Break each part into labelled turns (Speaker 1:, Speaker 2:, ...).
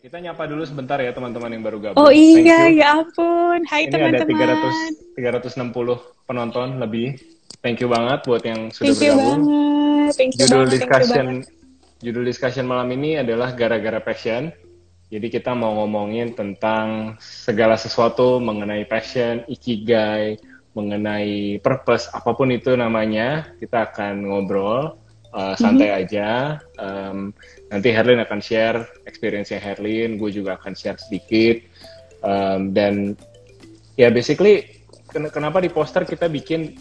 Speaker 1: Kita nyapa dulu sebentar ya teman-teman yang baru gabung.
Speaker 2: Oh iya, ya ampun. Hai
Speaker 1: Ini
Speaker 2: teman-teman.
Speaker 1: ada 360 penonton lebih. Thank you banget buat yang sudah
Speaker 2: Thank you
Speaker 1: bergabung.
Speaker 2: banget. Thank you banget.
Speaker 1: Judul discussion malam ini adalah gara-gara passion. Jadi kita mau ngomongin tentang segala sesuatu mengenai passion, ikigai, mengenai purpose, apapun itu namanya. Kita akan ngobrol santai aja. Nanti Herlin akan share experience-nya Herlin, gue juga akan share sedikit. Dan ya basically kenapa di poster kita bikin,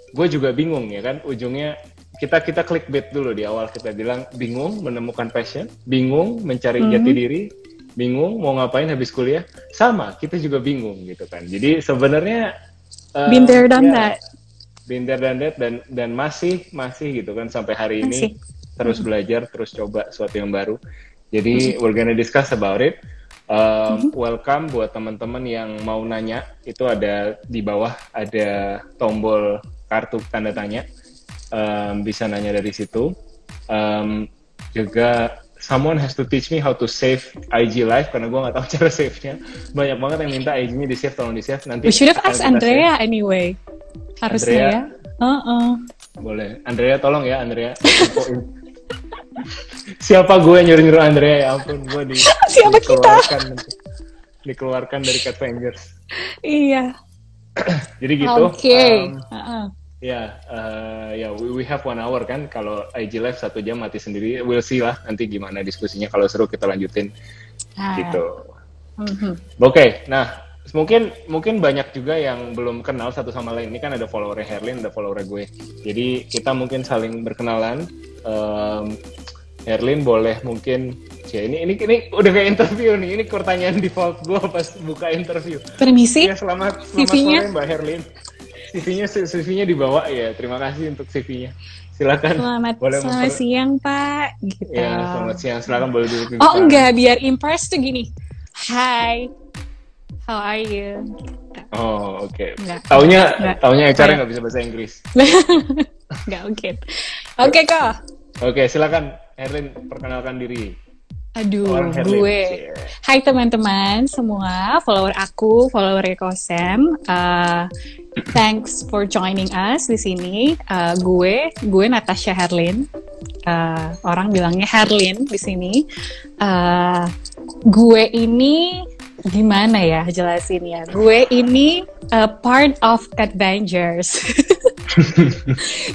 Speaker 1: gue juga bingung ya kan, ujungnya kita clickbait dulu di awal, kita bilang bingung menemukan passion, bingung mencari jati diri, bingung mau ngapain habis kuliah, sama kita juga bingung gitu kan. Jadi sebenarnya
Speaker 2: been there done that.
Speaker 1: Been there done that, dan masih gitu kan sampai hari ini terus belajar, terus coba sesuatu yang baru. Jadi we're gonna discuss about it. Welcome buat teman-teman yang mau nanya, itu ada di bawah ada tombol kartu tanda tanya, bisa nanya dari situ. Juga someone has to teach me how to save IG live karena gue nggak tahu cara save-nya. Banyak banget yang minta IG-nya di save, tolong di save. Nanti
Speaker 2: We should have asked Andrea anyway. Harusnya
Speaker 1: Andrea, ya. Boleh. Andrea tolong ya, Andrea. Siapa gue nyuruh Andrea, ya ampun, gue
Speaker 2: Siapa kita?
Speaker 1: Dikeluarkan dari Cat Avengers.
Speaker 2: Iya.
Speaker 1: Jadi gitu.
Speaker 2: Oke.
Speaker 1: We have 1 hour kan. Kalau IG live 1 jam mati sendiri. We'll see lah nanti gimana diskusinya. Kalau seru kita lanjutin. Gitu. Oke. Nah, mungkin banyak juga yang belum kenal satu sama lain. Ini kan ada follower Herlin, ada follower gue. Jadi kita mungkin saling berkenalan. Herlin boleh mungkin, ya ini udah kayak interview nih. Ini pertanyaan default gue pas buka interview.
Speaker 2: Permisi.
Speaker 1: Ya, selamat sore Mbak Herlin. CV-nya dibawa ya. Terima kasih untuk CV-nya. Silakan.
Speaker 2: Selamat siang Pak. Gitu.
Speaker 1: Ya, selamat siang. Silakan boleh duduk.
Speaker 2: Oh enggak, biar impress tuh gini. Hi. How are you? Gitu.
Speaker 1: Oh, oke. Taunya HR nggak bisa bahasa Inggris.
Speaker 2: Nggak mungkin. Oke kok.
Speaker 1: Oke, silakan Herlin perkenalkan diri.
Speaker 2: Aduh, gue. Hai teman-teman semua, follower aku, follower Ekosem. Thanks for joining us di sini. Gue Natasha Herlin. Orang bilangnya Herlin di sini. Gue ini gimana ya jelasinnya? Gue ini part of Avengers.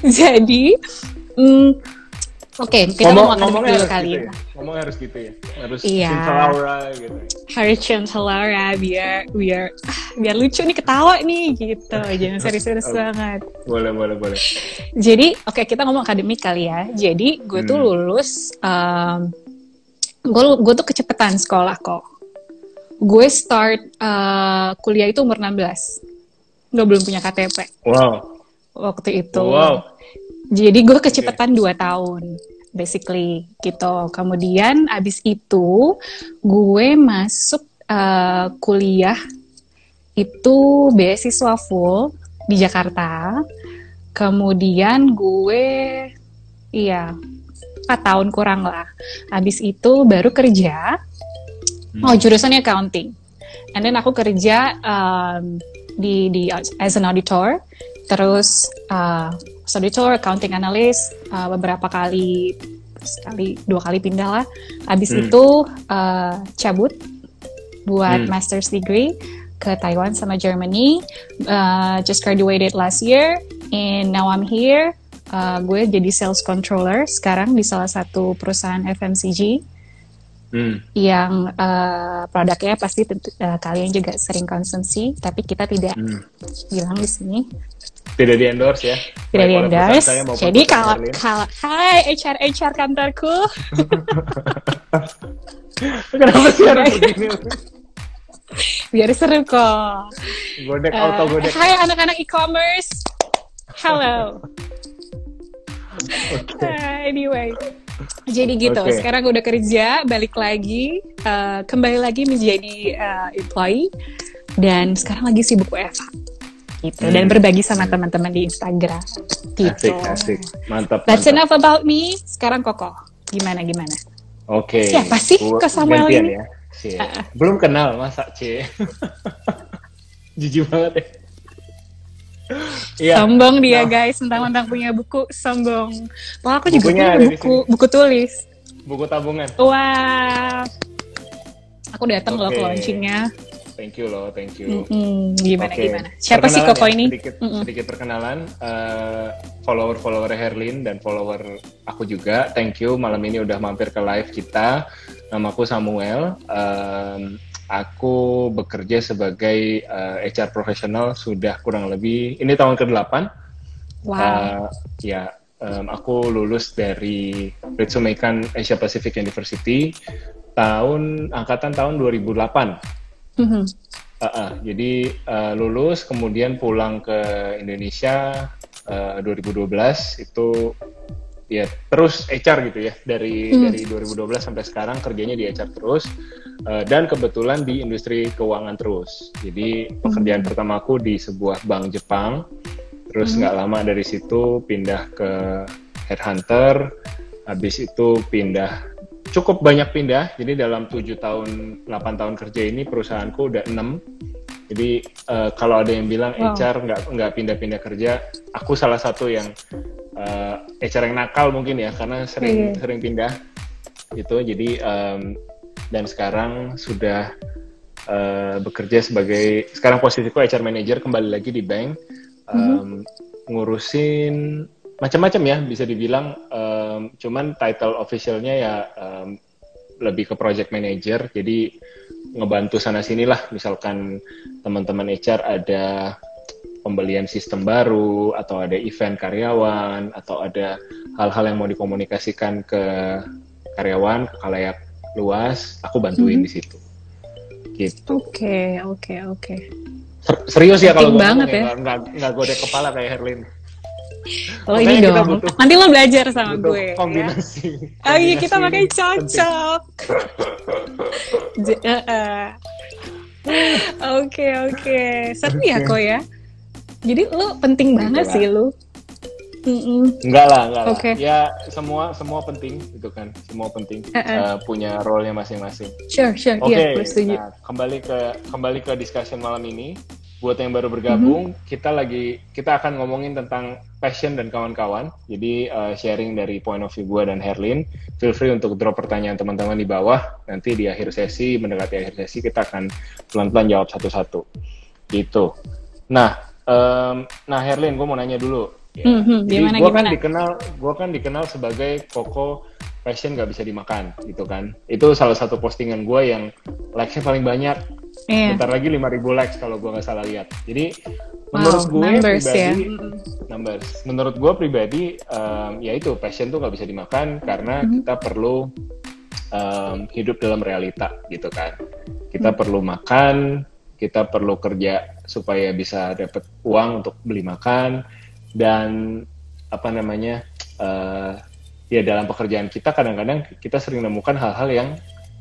Speaker 2: Jadi, oke, kita ngomong dulu kali
Speaker 1: gitu ya. Ngomong harus gitu ya. Harus
Speaker 2: iya.
Speaker 1: Cinta gitu.
Speaker 2: Harus cinta Laura biar lucu nih, ketawa nih gitu. Jangan serius-serius banget.
Speaker 1: Boleh.
Speaker 2: Jadi, kita ngomong akademik kali ya. Jadi, gue tuh lulus gue tuh kecepatan sekolah kok. Gue start kuliah itu umur 16. Gue belum punya KTP.
Speaker 1: Wow.
Speaker 2: Waktu itu.
Speaker 1: Wow.
Speaker 2: Jadi gue kecepatan 2 tahun, basically gitu. Kemudian abis itu gue masuk kuliah itu beasiswa full di Jakarta. Kemudian gue 4 tahun kurang lah. Abis itu baru kerja. Jurusannya accounting. And then aku kerja di as an auditor. Terus auditor, accounting analyst, beberapa kali, 2 kali pindah lah. Abis itu cabut buat master's degree ke Taiwan sama Germany. Just graduated last year, and now I'm here. Gue jadi sales controller sekarang di salah satu perusahaan FMCG. Yang produknya pasti kalian juga sering konsumsi, tapi kita tidak bilang di sini.
Speaker 1: Tidak di-endorse ya?
Speaker 2: Tidak di-endorse. Jadi kalau hai HR kantorku.
Speaker 1: Kenapa sih harus begini?
Speaker 2: Biar seru kok.
Speaker 1: Godek.
Speaker 2: Hai anak-anak e-commerce. Hello. Anyway. Jadi gitu, sekarang udah kerja, balik lagi, kembali lagi menjadi employee, dan sekarang lagi sibuk WFH gitu, dan berbagi sama teman-teman di Instagram gitu.
Speaker 1: Asik, mantap.
Speaker 2: That's enough about me. Sekarang Koko, gimana?
Speaker 1: Oke.
Speaker 2: Siapa sih Kak Samuel
Speaker 1: Gantian
Speaker 2: ini?
Speaker 1: ya. Belum kenal masa C. Jijik banget ya. Iya.
Speaker 2: Sombong dia
Speaker 1: Nah,
Speaker 2: guys, mentang-mentang punya buku, sombong. Wah, aku juga
Speaker 1: bukunya
Speaker 2: punya
Speaker 1: ada di
Speaker 2: buku tulis.
Speaker 1: buku tabungan.
Speaker 2: Wah, aku datang loh ke
Speaker 1: Oke.
Speaker 2: launchingnya.
Speaker 1: Thank you loh, thank you.
Speaker 2: Gimana
Speaker 1: Oke.
Speaker 2: gimana? Siapa sih
Speaker 1: Perkenalan
Speaker 2: Koko
Speaker 1: ya,
Speaker 2: ini?
Speaker 1: sedikit perkenalan. Follower Herlin dan follower aku juga. Thank you malam ini udah mampir ke live kita. Namaku Samuel. Aku bekerja sebagai HR profesional sudah kurang lebih ini tahun ke-8.
Speaker 2: Wow.
Speaker 1: Aku lulus dari Ritsumeikan Asia Pacific University angkatan tahun 2008. Jadi lulus kemudian pulang ke Indonesia 2012 itu ya terus HR gitu ya dari 2012 sampai sekarang kerjanya di HR terus dan kebetulan di industri keuangan terus. Jadi pekerjaan pertamaku di sebuah bank Jepang, terus nggak lama dari situ pindah ke headhunter, habis itu cukup banyak pindah, jadi dalam 7 tahun, 8 tahun kerja ini perusahaanku udah 6. Jadi kalau ada yang bilang HR nggak pindah-pindah kerja, aku salah satu yang HR yang nakal mungkin ya, karena sering pindah itu. Jadi dan sekarang sudah bekerja sekarang posisiku HR manager kembali lagi di bank, ngurusin macam-macam ya bisa dibilang, cuman title officialnya ya lebih ke project manager, jadi ngebantu sana sini lah, misalkan teman-teman HR ada pembelian sistem baru atau ada event karyawan atau ada hal-hal yang mau dikomunikasikan ke karyawan, ke khalayak luas, aku bantuin di situ. Gitu.
Speaker 2: Oke.
Speaker 1: Serius ya kalau
Speaker 2: banget ya.
Speaker 1: Nggak godek kepala kayak Herlin.
Speaker 2: Oh ini dong, nanti lo belajar sama gue
Speaker 1: kombinasi.
Speaker 2: Ya? Oh iya, kita makanya cocok. Oke. Seru ya kok ya. Jadi lo penting banget sih lo.
Speaker 1: Enggak lah.
Speaker 2: Okay.
Speaker 1: Ya semua penting gitu kan. Semua penting punya role-nya masing-masing.
Speaker 2: Sure. Iya, gue setuju.
Speaker 1: Nah, kembali ke discussion malam ini. Buat yang baru bergabung, kita akan ngomongin tentang passion dan kawan-kawan. Jadi sharing dari point of view gue dan Herlin. Feel free untuk drop pertanyaan teman-teman di bawah. Nanti di akhir sesi, mendekati akhir sesi, kita akan pelan-pelan jawab satu-satu. Gitu. Nah Herlin, gue mau nanya dulu. Ya. Jadi gue kan dikenal sebagai Koko passion gak bisa dimakan, gitu kan. Itu salah satu postingan gue yang likes-nya paling banyak. Bentar lagi 5.000 likes kalau gue nggak salah lihat. Jadi menurut gue pribadi, menurut gue pribadi, ya itu passion tuh nggak bisa dimakan karena kita perlu hidup dalam realita gitu kan. Kita perlu makan, kita perlu kerja supaya bisa dapat uang untuk beli makan, dan ya dalam pekerjaan kita kadang-kadang kita sering menemukan hal-hal yang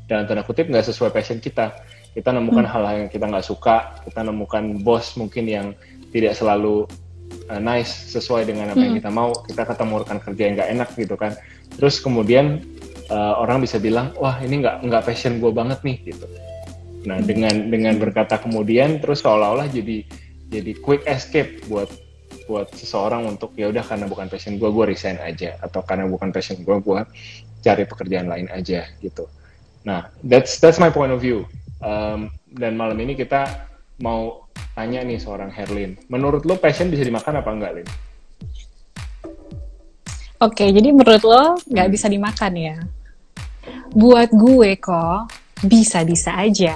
Speaker 1: dalam tanda kutip nggak sesuai passion kita. Kita nemukan hal-hal yang kita nggak suka, kita nemukan bos mungkin yang tidak selalu nice sesuai dengan apa yang kita mau, kita ketemu rekan kerja yang nggak enak gitu kan. Terus kemudian orang bisa bilang, wah ini nggak passion gue banget nih gitu. Nah dengan berkata kemudian terus seolah-olah jadi quick escape buat seseorang untuk ya udah karena bukan passion gue resign aja, atau karena bukan passion gue cari pekerjaan lain aja gitu. Nah that's my point of view. Dan malam ini kita mau tanya nih seorang Herlin, menurut lo passion bisa dimakan apa enggak, Lin?
Speaker 2: Oke, jadi menurut lo nggak bisa dimakan ya? Buat gue kok bisa-bisa aja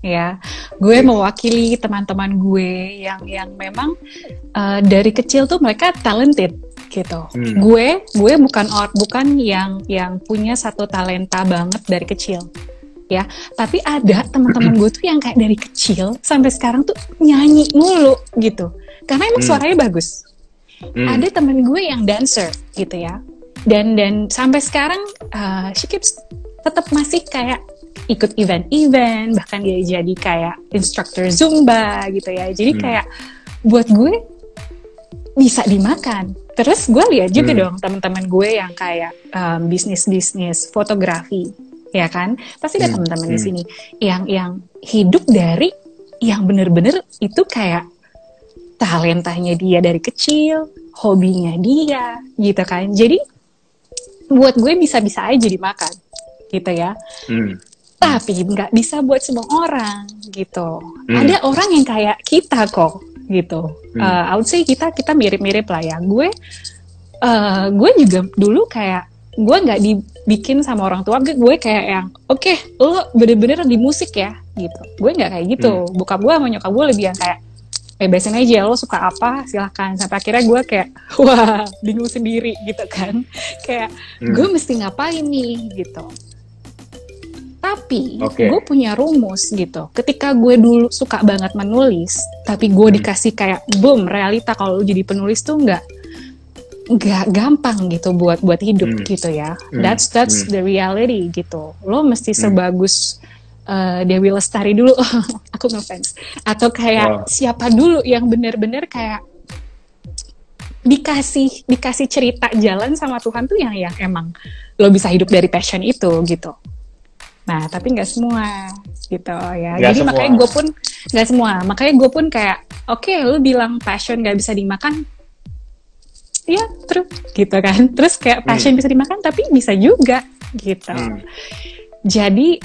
Speaker 2: ya. Gue mewakili teman-teman gue yang memang dari kecil tuh mereka talented gitu. Gue bukan yang punya satu talenta banget dari kecil. Ya, tapi ada teman-teman gue tuh yang kayak dari kecil sampai sekarang tuh nyanyi mulu gitu, karena emang suaranya bagus. Ada teman gue yang dancer gitu ya, dan sampai sekarang she keeps tetap masih kayak ikut event, bahkan dia jadi kayak instructor Zumba gitu ya. Jadi kayak buat gue bisa dimakan. Terus gue lihat juga dong teman-teman gue yang kayak bisnis fotografi. ya kan? Pasti ada teman-teman di sini yang hidup dari yang bener-bener itu kayak talentanya dia dari kecil, hobinya dia, gitu kan. Jadi buat gue bisa-bisa aja dimakan, gitu ya. Tapi nggak bisa buat semua orang, gitu. Ada orang yang kayak kita kok, gitu. I would say kita mirip-mirip lah ya. Gue juga dulu kayak gue nggak dibikin sama orang tua, gue kayak yang oke, lo bener-bener di musik ya, gitu. Gue nggak kayak gitu. Bokap gue sama nyokap gue lebih yang kayak bebasin aja, lo suka apa silahkan. Sampai akhirnya gue kayak wah bingung sendiri gitu kan, kayak gue mesti ngapain nih gitu. Tapi gue punya rumus gitu. Ketika gue dulu suka banget menulis, tapi gue dikasih kayak boom realita kalau lo jadi penulis tuh nggak gampang gitu buat hidup gitu ya. That's the reality gitu. Lo mesti sebagus Dewi Lestari dulu, aku ngefans. Atau kayak siapa dulu yang benar-benar kayak dikasih cerita jalan sama Tuhan tuh yang emang lo bisa hidup dari passion itu gitu. Nah tapi nggak semua gitu ya. Gak jadi semua. Makanya gue pun kayak oke, lo bilang passion nggak bisa dimakan. Ya, terus gitu kan. Terus kayak passion bisa dimakan, tapi bisa juga gitu. Jadi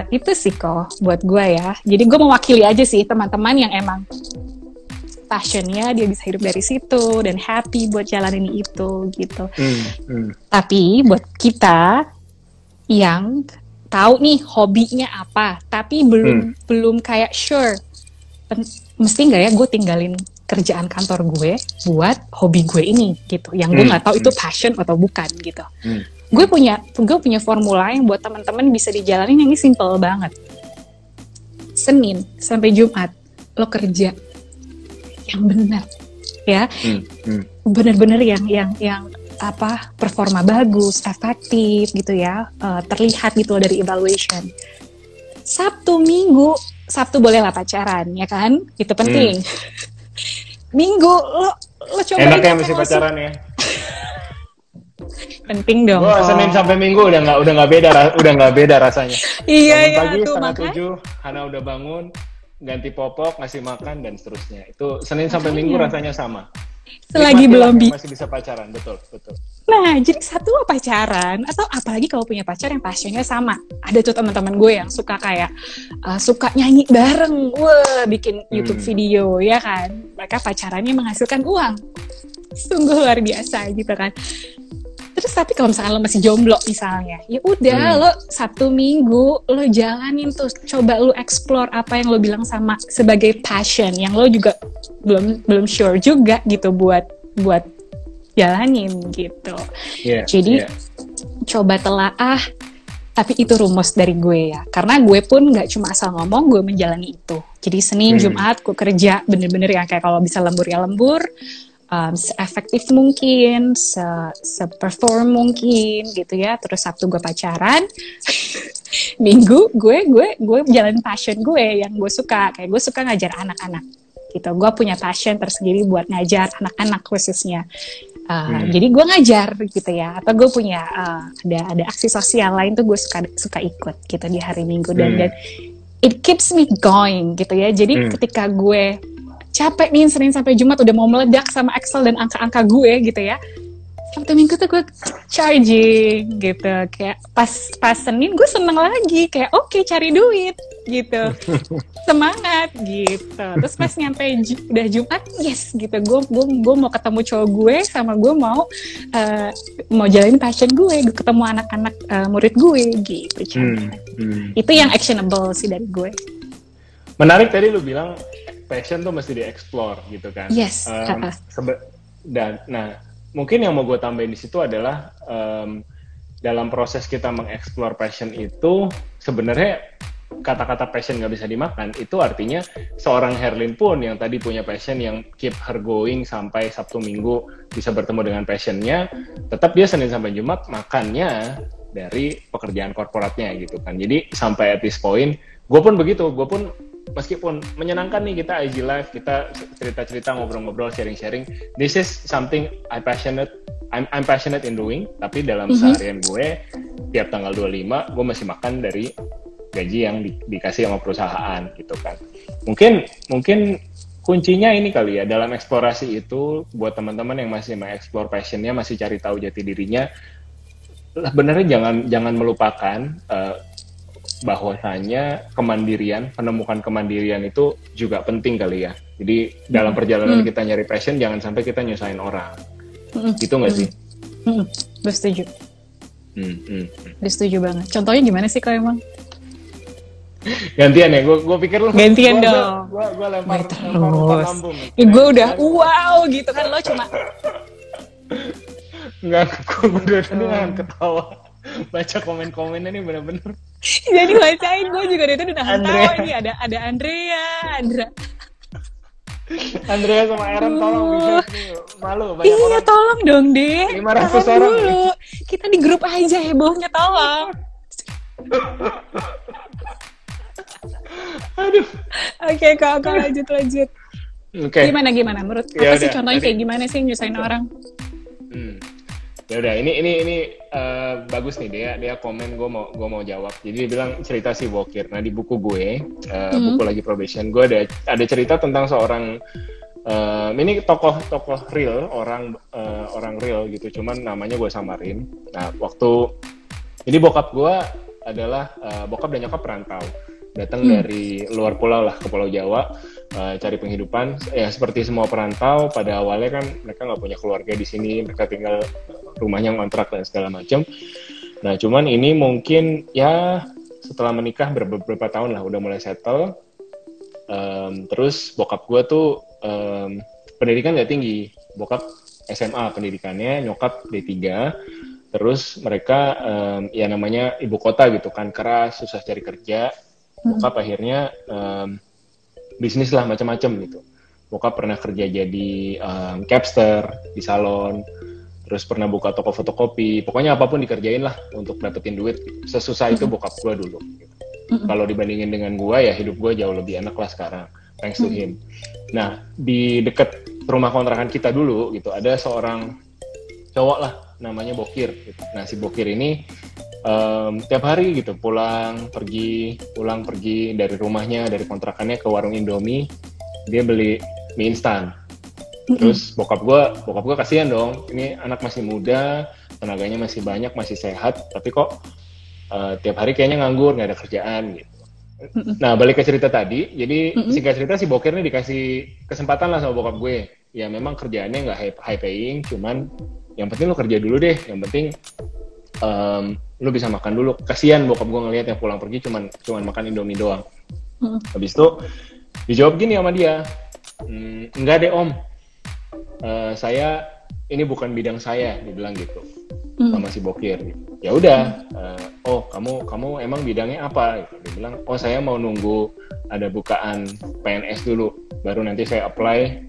Speaker 2: itu sih kok buat gue ya. Jadi gue mewakili aja sih teman-teman yang emang passionnya dia bisa hidup dari situ dan happy buat jalanin itu gitu. Tapi buat kita yang tahu nih hobinya apa, tapi belum kayak sure mesti nggak ya gue tinggalin kerjaan kantor gue buat hobi gue ini gitu, yang gue nggak tahu itu passion atau bukan gitu. Gue punya formula yang buat teman-teman bisa dijalanin, yang ini simple banget. Senin sampai Jumat lo kerja yang benar ya, benar-benar yang apa performa bagus, efektif gitu ya, terlihat gitu loh dari evaluation. Sabtu Minggu, Sabtu bolehlah pacaran ya kan, itu penting. Minggu lo coba
Speaker 1: enaknya mesti pacaran ya.
Speaker 2: Penting dong.
Speaker 1: Gua Senin sampai Minggu udah nggak beda rasanya.
Speaker 2: Iya
Speaker 1: pagi
Speaker 2: tuh,
Speaker 1: 6:30 Hana udah bangun, ganti popok, ngasih makan dan seterusnya. Itu Senin sampai Minggu rasanya sama.
Speaker 2: Selagi belum
Speaker 1: masih bisa pacaran, betul.
Speaker 2: Nah, jadi satu lo pacaran, atau apalagi kalau punya pacar yang passionnya sama. Ada tuh teman-teman gue yang suka kayak suka nyanyi bareng, bikin YouTube video ya kan. Mereka pacarannya menghasilkan uang. Sungguh luar biasa gitu kan. Terus tapi kalau misalkan lo masih jomblo misalnya, ya udah lo Sabtu Minggu lo jalanin tuh, coba lo explore apa yang lo bilang sama sebagai passion yang lo juga belum sure juga gitu buat jalanin gitu. Jadi coba telaah, tapi itu rumus dari gue ya, karena gue pun nggak cuma asal ngomong, gue menjalani itu. Jadi Senin Jumat gue kerja bener-bener yang kayak kalau bisa lembur ya lembur, se-efektif mungkin, se-perform mungkin gitu ya. Terus Sabtu gue pacaran, Minggu gue jalan passion gue yang gue suka. Kayak gue suka ngajar anak-anak gitu. Gue punya passion tersendiri buat ngajar anak-anak khususnya. Jadi gue ngajar gitu ya. Atau gue punya ada aksi sosial lain tuh gue suka ikut gitu di hari Minggu, dan it keeps me going gitu ya. Jadi ketika gue capek nih Senin sampai Jumat udah mau meledak sama Excel dan angka-angka gue gitu ya, Sabtu Minggu tuh gue charging gitu. Kayak pas Senin gue seneng lagi, kayak oke, cari duit gitu, semangat gitu. Terus pas nyampe udah Jumat, yes gitu, gue mau ketemu cowok gue, sama gue mau jalanin passion gue ketemu anak-anak murid gue gitu. Itu yang actionable sih dari gue.
Speaker 1: Menarik tadi lu bilang passion tuh mesti di-explore gitu kan.
Speaker 2: Yes.
Speaker 1: Nah, mungkin yang mau gue tambahin di situ adalah dalam proses kita mengeksplor passion itu, sebenarnya kata-kata passion nggak bisa dimakan, itu artinya seorang Herlin pun yang tadi punya passion yang keep her going sampai Sabtu Minggu bisa bertemu dengan passionnya, tetap dia Senin sampai Jumat makannya dari pekerjaan korporatnya gitu kan. Jadi sampai at this point, gue pun begitu, gue pun meskipun menyenangkan nih kita IG Live, kita cerita-cerita, ngobrol-ngobrol, sharing-sharing, this is something I'm passionate in doing, tapi dalam seharian gue tiap tanggal 25 gue masih makan dari gaji yang dikasih sama perusahaan gitu kan. Mungkin kuncinya ini kali ya, dalam eksplorasi itu buat teman-teman yang masih mengeksplor passionnya, masih cari tahu jati dirinya, benernya jangan melupakan bahwasanya penemukan kemandirian itu juga penting kali ya. Jadi dalam perjalanan kita nyari passion, jangan sampai kita nyusahin orang. Gitu nggak sih?
Speaker 2: Gue setuju. Gue setuju banget. Contohnya gimana sih kau emang?
Speaker 1: Gantian ya, gue pikir lu
Speaker 2: gantian dong.
Speaker 1: Gue lempar lambung.
Speaker 2: Gue udah wow gitu kan, lo cuma
Speaker 1: nggak, gue udah ketawa baca komen-komennya nih bener-bener.
Speaker 2: Jadi bacain, gue juga dari itu udah tahu nih ada Andrea
Speaker 1: sama Aaron, tolong bisa nih, malu banyak
Speaker 2: iya orang. Tolong dong deh,
Speaker 1: 500 orang
Speaker 2: dulu. Kita di grup aja hebohnya, tolong.
Speaker 1: Aduh.
Speaker 2: Oke, kak lanjut.
Speaker 1: Okay.
Speaker 2: Gimana menurut apa sih contohnya kayak gimana sih nyusahin orang?
Speaker 1: Ya udah, ini bagus nih, dia komen, gue mau jawab. Jadi dia bilang cerita si Bokir. Nah, di buku gue, buku lagi probation, gue ada cerita tentang seorang ini tokoh real, orang real gitu, cuman namanya gue samarin. Nah, jadi bokap gue adalah bokap dan nyokap perantau, datang dari luar pulau lah, ke Pulau Jawa, cari penghidupan. Ya seperti semua perantau, pada awalnya kan mereka nggak punya keluarga di sini, mereka tinggal rumahnya ngontrak dan segala macam. Nah, cuman ini mungkin ya setelah menikah beberapa tahun lah, udah mulai settle. Terus bokap gue tuh pendidikan nggak tinggi, bokap SMA pendidikannya, nyokap D3. Terus mereka ya namanya ibu kota gitu kan, keras, susah cari kerja. Bokap akhirnya bisnis lah macam-macam gitu. Bokap pernah kerja jadi capster di salon, terus pernah buka toko fotokopi, pokoknya apapun dikerjain lah untuk dapetin duit. Sesusah itu bokap gue dulu gitu. Kalau dibandingin dengan gue, ya hidup gue jauh lebih enak lah sekarang, thanks to him. Nah, di deket rumah kontrakan kita dulu gitu, ada seorang cowok lah, namanya Bokir gitu. Nah, si Bokir ini tiap hari gitu pulang pergi dari rumahnya, dari kontrakannya ke warung Indomie, dia beli mie instan. Terus bokap gue kasihan dong, ini anak masih muda, tenaganya masih banyak, masih sehat, tapi kok tiap hari kayaknya nganggur, nggak ada kerjaan gitu. Nah, balik ke cerita tadi, jadi singkat cerita si Bokir ini dikasih kesempatan lah sama bokap gue. Ya memang kerjaannya nggak high paying, cuman yang penting lo kerja dulu deh, yang penting lu bisa makan dulu. Kasian bokap gue ngelihat yang pulang pergi cuman makan Indomie doang. Habis itu dijawab gini sama dia, enggak deh om, saya ini bukan bidang saya, dibilang gitu sama si Bokir gitu. Ya udah, oh kamu emang bidangnya apa gitu. Dia bilang, oh saya mau nunggu ada bukaan PNS dulu, baru nanti saya apply.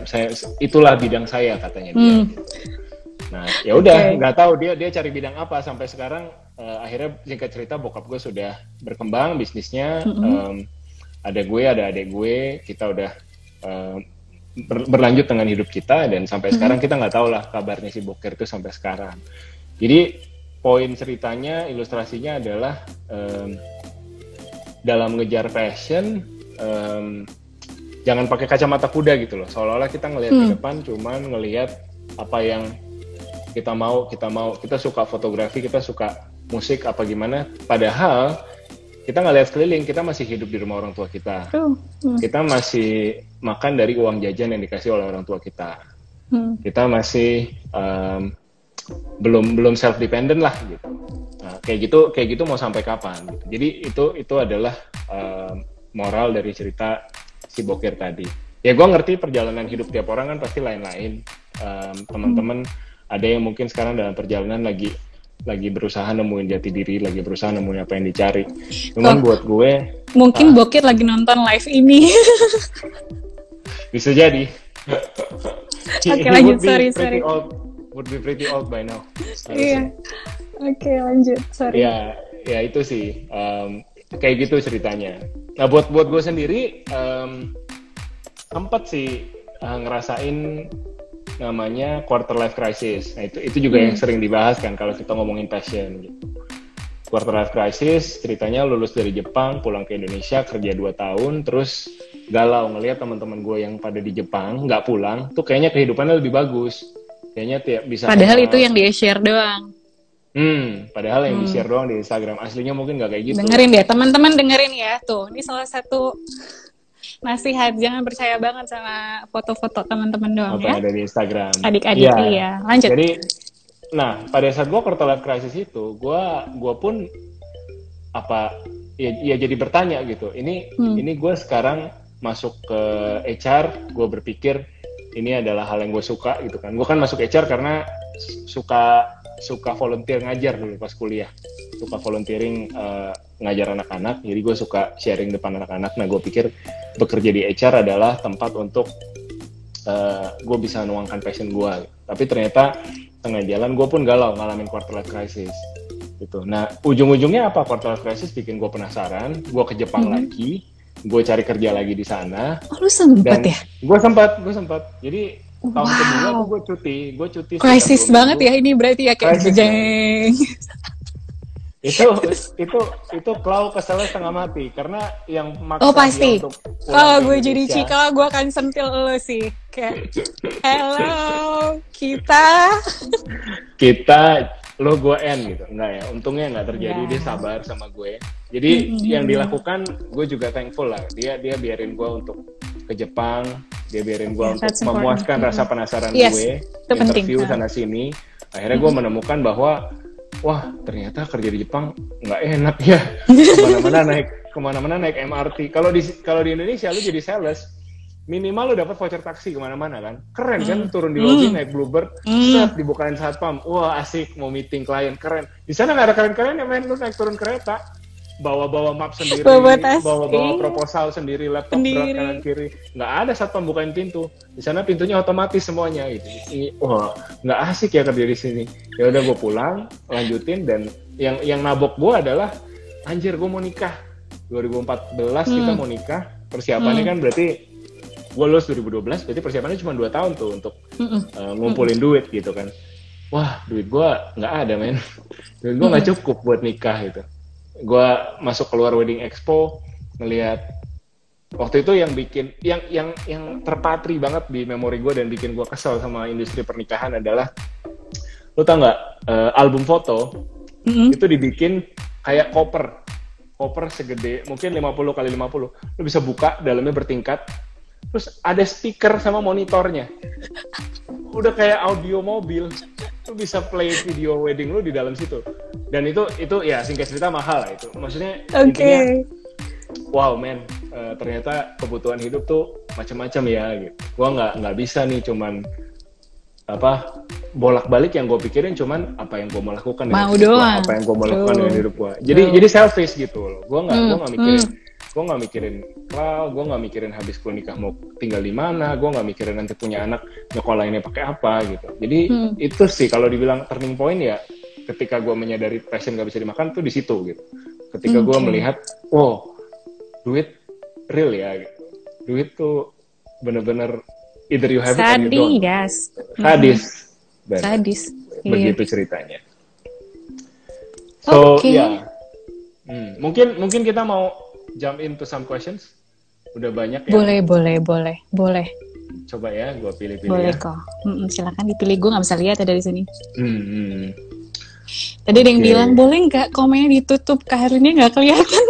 Speaker 1: Saya itulah bidang saya, katanya dia gitu. Nah, ya udah, nggak tahu dia cari bidang apa sampai sekarang. Akhirnya singkat cerita bokap gue sudah berkembang bisnisnya. Ada adik gue, kita udah berlanjut dengan hidup kita, dan sampai sekarang kita nggak tahu lah kabarnya si Bokir itu sampai sekarang. Jadi poin ceritanya, ilustrasinya adalah dalam ngejar passion, jangan pakai kacamata kuda gitu loh, seolah-olah kita ngelihat ke depan, cuman ngelihat apa yang kita mau, kita suka fotografi, kita suka musik apa gimana, padahal kita nggak lihat sekeliling, kita masih hidup di rumah orang tua kita, kita masih makan dari uang jajan yang dikasih oleh orang tua kita, kita masih belum self dependent lah gitu. Nah, kayak gitu mau sampai kapan gitu. Jadi itu adalah moral dari cerita si Bokir tadi. Ya gue ngerti perjalanan hidup tiap orang kan pasti lain-lain. Teman-teman ada yang mungkin sekarang dalam perjalanan lagi berusaha nemuin jati diri, lagi berusaha nemuin apa yang dicari. Cuman buat gue
Speaker 2: mungkin Bokir lagi nonton live ini.
Speaker 1: Bisa jadi.
Speaker 2: Oke, lanjut, sorry.
Speaker 1: Would be pretty old by now.
Speaker 2: Iya. Oke, lanjut, sorry.
Speaker 1: Ya itu sih. Kayak gitu ceritanya. Nah, buat gue sendiri sempat sih ngerasain namanya quarter life crisis. Nah itu juga yang sering dibahas kan kalau kita ngomongin passion gitu. Quarter life crisis ceritanya lulus dari Jepang, pulang ke Indonesia, kerja 2 tahun, terus galau ngelihat teman-teman gue yang pada di Jepang nggak pulang, tuh kayaknya kehidupannya lebih bagus. Kayaknya bisa.
Speaker 2: Padahal itu yang dia share doang.
Speaker 1: Padahal yang di-share doang di Instagram. Aslinya mungkin nggak kayak gitu.
Speaker 2: Dengerin ya, teman-teman dengerin ya. Tuh, ini salah satu nasihat. Jangan percaya banget sama foto-foto teman-teman doang
Speaker 1: apa
Speaker 2: ya.
Speaker 1: Ada di Instagram.
Speaker 2: Adik-adik iya. Lanjut.
Speaker 1: Jadi, nah pada saat gue quarter life crisis itu, gue pun ya jadi bertanya gitu. Ini gue sekarang masuk ke HR, gue berpikir ini adalah hal yang gue suka gitu kan. Gue kan masuk HR karena suka volunteer ngajar dulu pas kuliah, suka volunteering ngajar anak-anak, jadi gue suka sharing depan anak-anak. Nah gue pikir bekerja di HR adalah tempat untuk gue bisa nuangkan passion gue, tapi ternyata tengah jalan gue pun galau, ngalamin quarter life crisis gitu. Nah ujung-ujungnya apa? Quarter life crisis bikin gue penasaran, gue ke Jepang lagi, gue cari kerja lagi di sana.
Speaker 2: Oh, lu sempet ya?
Speaker 1: Gue sempat. Jadi tahun kedua tuh gue cuti.
Speaker 2: Krisis banget ya ini berarti ya kayak jeng.
Speaker 1: itu Klau keselnya setengah mati karena yang maksa
Speaker 2: pasti.
Speaker 1: dia untuk
Speaker 2: Kalau gue jadi Cika, gue akan sentil lo sih kayak hello kita lo gue N gitu. Enggak ya, untungnya nggak terjadi. Dia sabar sama gue. Jadi yang dilakukan gue juga thankful lah. Dia biarin gue untuk ke Jepang, dia biarin gue untuk memuaskan rasa penasaran gue, interview sana sini. Akhirnya gue menemukan bahwa wah ternyata kerja di Jepang nggak enak ya. Kemana-mana naik MRT. Kalau di Indonesia lu jadi sales, minimal lu dapat voucher taksi kemana-mana kan. Keren kan, turun di lobi naik Bluebird, set dibukain satpam. Wah asik, mau meeting klien, keren. Di sana nggak ada keren-keren ya men, lu naik turun kereta. Bawa map sendiri, bawa proposal sendiri, laptop berat kanan kiri, nggak ada satpam bukain pintu. Di sana pintunya otomatis semuanya gitu. Wah nggak asik ya kerja di sini. Ya udah gue pulang, lanjutin, dan yang nabok gue adalah anjir gue mau nikah. 2014 kita mau nikah, persiapannya kan berarti gue lulus 2012, berarti persiapannya cuma 2 tahun tuh untuk ngumpulin duit gitu kan. Wah duit gue nggak ada men, duit gue nggak cukup buat nikah gitu. Gue masuk keluar Wedding Expo, ngelihat waktu itu yang terpatri banget di memori gue dan bikin gue kesel sama industri pernikahan adalah, lu tau nggak, album foto itu dibikin kayak koper segede mungkin 50x50, lu bisa buka, dalamnya bertingkat, terus ada speaker sama monitornya, udah kayak audio mobil, lu bisa play video wedding lu di dalam situ. Dan itu ya singkat cerita mahal lah itu. Maksudnya intinya, wow man, ternyata kebutuhan hidup tuh macam-macam ya gitu. Gua nggak bisa nih cuman bolak-balik yang gue pikirin cuman apa yang gue mau lakukan dengan apa yang gue mau lakukan dengan hidup gue. Jadi selfish gitu loh. Gue nggak mikirin Klau, gue nggak mikirin habis gue nikah mau tinggal di mana, gue nggak mikirin nanti punya anak nyekolahinnya pakai apa gitu. Jadi itu sih kalau dibilang turning point ya, ketika gue menyadari passion gak bisa dimakan tuh di situ gitu. Ketika gue melihat, duit real ya gitu. Duit tuh bener-bener either you have it or you don't. Sadis. Begitu ceritanya. So ya, mungkin kita mau jump into some questions. Udah banyak ya. Boleh.
Speaker 1: Coba ya, gue pilih-pilih.
Speaker 2: Boleh kok. Silakan dipilih, gue nggak bisa lihat ya dari sini. Tadi ada yang bilang boleh nggak komennya ditutup, karirnya nggak kelihatan.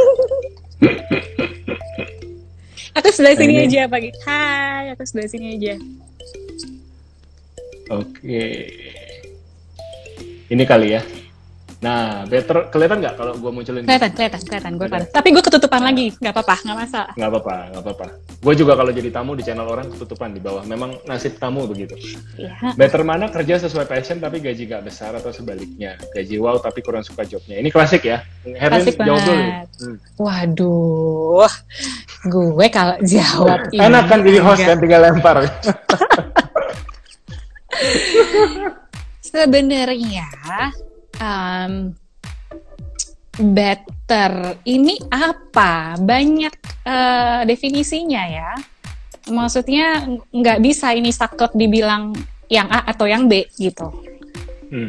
Speaker 2: Aku sebelah sini aja pagi. Hai, aku sebelah sini aja.
Speaker 1: Oke. Ini kali ya. Nah, better kelihatan nggak kalau gue munculin?
Speaker 2: Kelihatan. Gue kelihatan. Tapi gue ketutupan lagi, nggak apa-apa, nggak masalah.
Speaker 1: Nggak apa-apa. Gue juga kalau jadi tamu di channel orang ketutupan di bawah. Memang nasib tamu begitu.
Speaker 2: Iya.
Speaker 1: Better mana kerja sesuai passion tapi gaji nggak besar atau sebaliknya? Gaji wow tapi kurang suka jobnya. Ini klasik ya.
Speaker 2: Klasik banget. Waduh, gue kalau jawab ini.
Speaker 1: Enak kan jadi host kan, tinggal lempar.
Speaker 2: Sebenarnya better ini apa? Banyak definisinya ya. Maksudnya nggak bisa ini saklek dibilang yang A atau yang B gitu.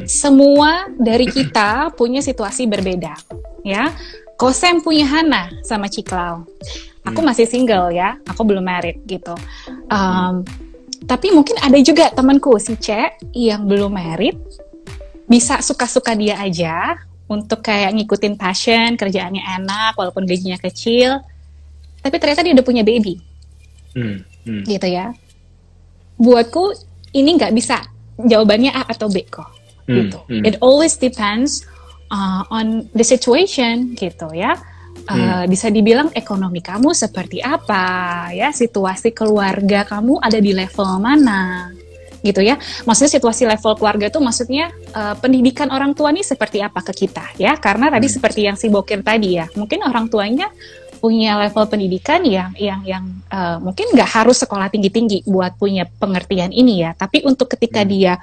Speaker 2: Semua dari kita punya situasi berbeda, ya. Kosem punya Hana sama Ciklau. Aku masih single ya, aku belum married gitu. Tapi mungkin ada juga temanku si C yang belum married, bisa suka-suka dia aja untuk kayak ngikutin passion, kerjaannya enak walaupun gajinya kecil. Tapi ternyata dia udah punya baby, gitu ya. Buatku ini nggak bisa jawabannya A atau B kok. Gitu. It always depends on the situation gitu ya. Bisa dibilang ekonomi kamu seperti apa ya, situasi keluarga kamu ada di level mana gitu ya. Maksudnya situasi level keluarga itu maksudnya pendidikan orang tua nih seperti apa ke kita ya. Karena tadi seperti yang si Bokir tadi ya, mungkin orang tuanya punya level pendidikan yang mungkin nggak harus sekolah tinggi-tinggi buat punya pengertian ini ya. Tapi untuk ketika dia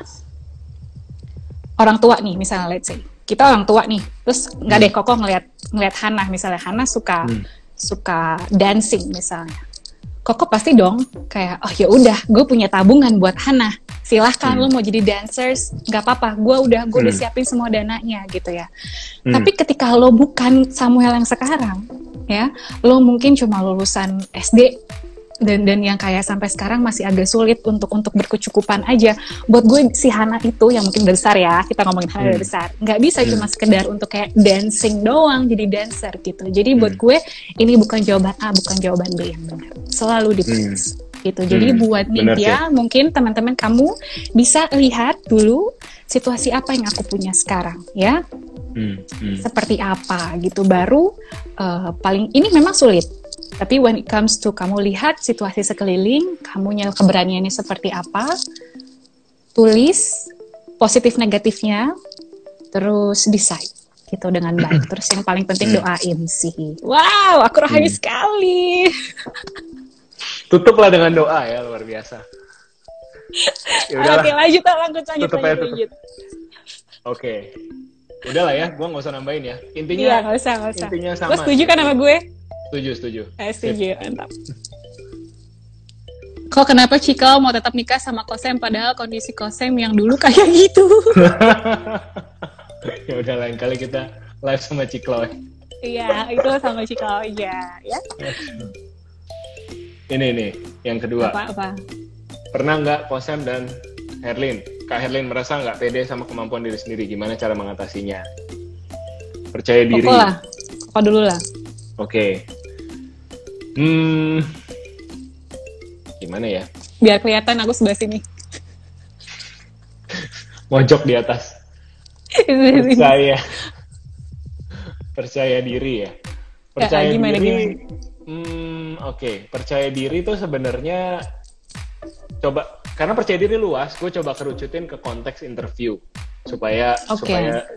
Speaker 2: orang tua nih, misalnya let's say kita orang tua nih, terus nggak deh Koko ngeliat Hana, misalnya Hana suka dancing misalnya, Koko pasti dong kayak oh ya udah gue punya tabungan buat Hana, silahkan lo mau jadi dancers nggak apa-apa, gue udah siapin semua dananya gitu ya. Tapi ketika lo bukan Samuel yang sekarang ya, lo mungkin cuma lulusan SD dan yang kayak sampai sekarang masih agak sulit untuk berkecukupan aja. Buat gue si Hana itu yang mungkin udah besar ya, kita ngomongin Hana udah besar, nggak bisa cuma sekedar untuk kayak dancing doang jadi dancer gitu. Jadi buat gue ini bukan jawaban A, bukan jawaban B yang benar, selalu dipilih gitu. Jadi buat media mungkin teman-teman kamu bisa lihat dulu situasi apa yang aku punya sekarang ya, seperti apa gitu, baru paling ini memang sulit. Tapi when it comes to kamu lihat situasi sekeliling, kamunya keberaniannya seperti apa, tulis positif negatifnya, terus decide gitu dengan baik. Terus yang paling penting doain sih. Wow, aku rohani sekali.
Speaker 1: Tutuplah dengan doa ya, luar biasa. Ya udahlah.
Speaker 2: Oke, lanjut.
Speaker 1: Oke. Udahlah ya, gue nggak usah nambahin ya. Intinya.
Speaker 2: Iya, nggak usah.
Speaker 1: Intinya sama.
Speaker 2: Lo setuju kan sama gue?
Speaker 1: Setuju.
Speaker 2: Setuju, mantap. Kok kenapa Cikal mau tetap nikah sama Kosem padahal kondisi Kosem yang dulu kayak gitu?
Speaker 1: Ya udah, lain kali kita live sama Cikal.
Speaker 2: Iya, itu sama Cikal aja ya.
Speaker 1: Ini yang kedua.
Speaker 2: Apa?
Speaker 1: Pernah nggak Kosem dan Herlin, Kak Herlin merasa nggak pede sama kemampuan diri sendiri? Gimana cara mengatasinya? Percaya diri.
Speaker 2: Koko dulu lah.
Speaker 1: Oke. Gimana ya?
Speaker 2: Biar kelihatan aku sebelah sini.
Speaker 1: Mojok di atas. Percaya diri ya. Percaya
Speaker 2: gimana?
Speaker 1: Oke. Percaya diri itu sebenarnya karena percaya diri luas, gue coba kerucutin ke konteks interview supaya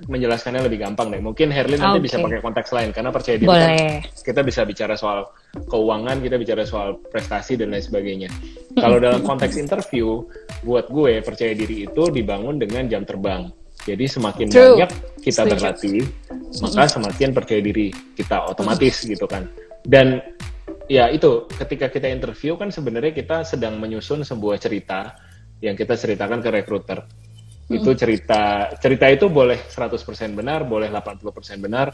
Speaker 1: menjelaskannya lebih gampang deh. Mungkin Herlin nanti bisa pakai konteks lain, karena percaya diri kan kita bisa bicara soal keuangan, kita bicara soal prestasi dan lain sebagainya. Kalau dalam konteks interview, buat gue percaya diri itu dibangun dengan jam terbang. Jadi semakin banyak kita berlatih, maka semakin percaya diri kita otomatis gitu kan. Dan ya itu, ketika kita interview kan sebenarnya kita sedang menyusun sebuah cerita yang kita ceritakan ke recruiter. Itu cerita itu boleh 100% benar, boleh 80% benar.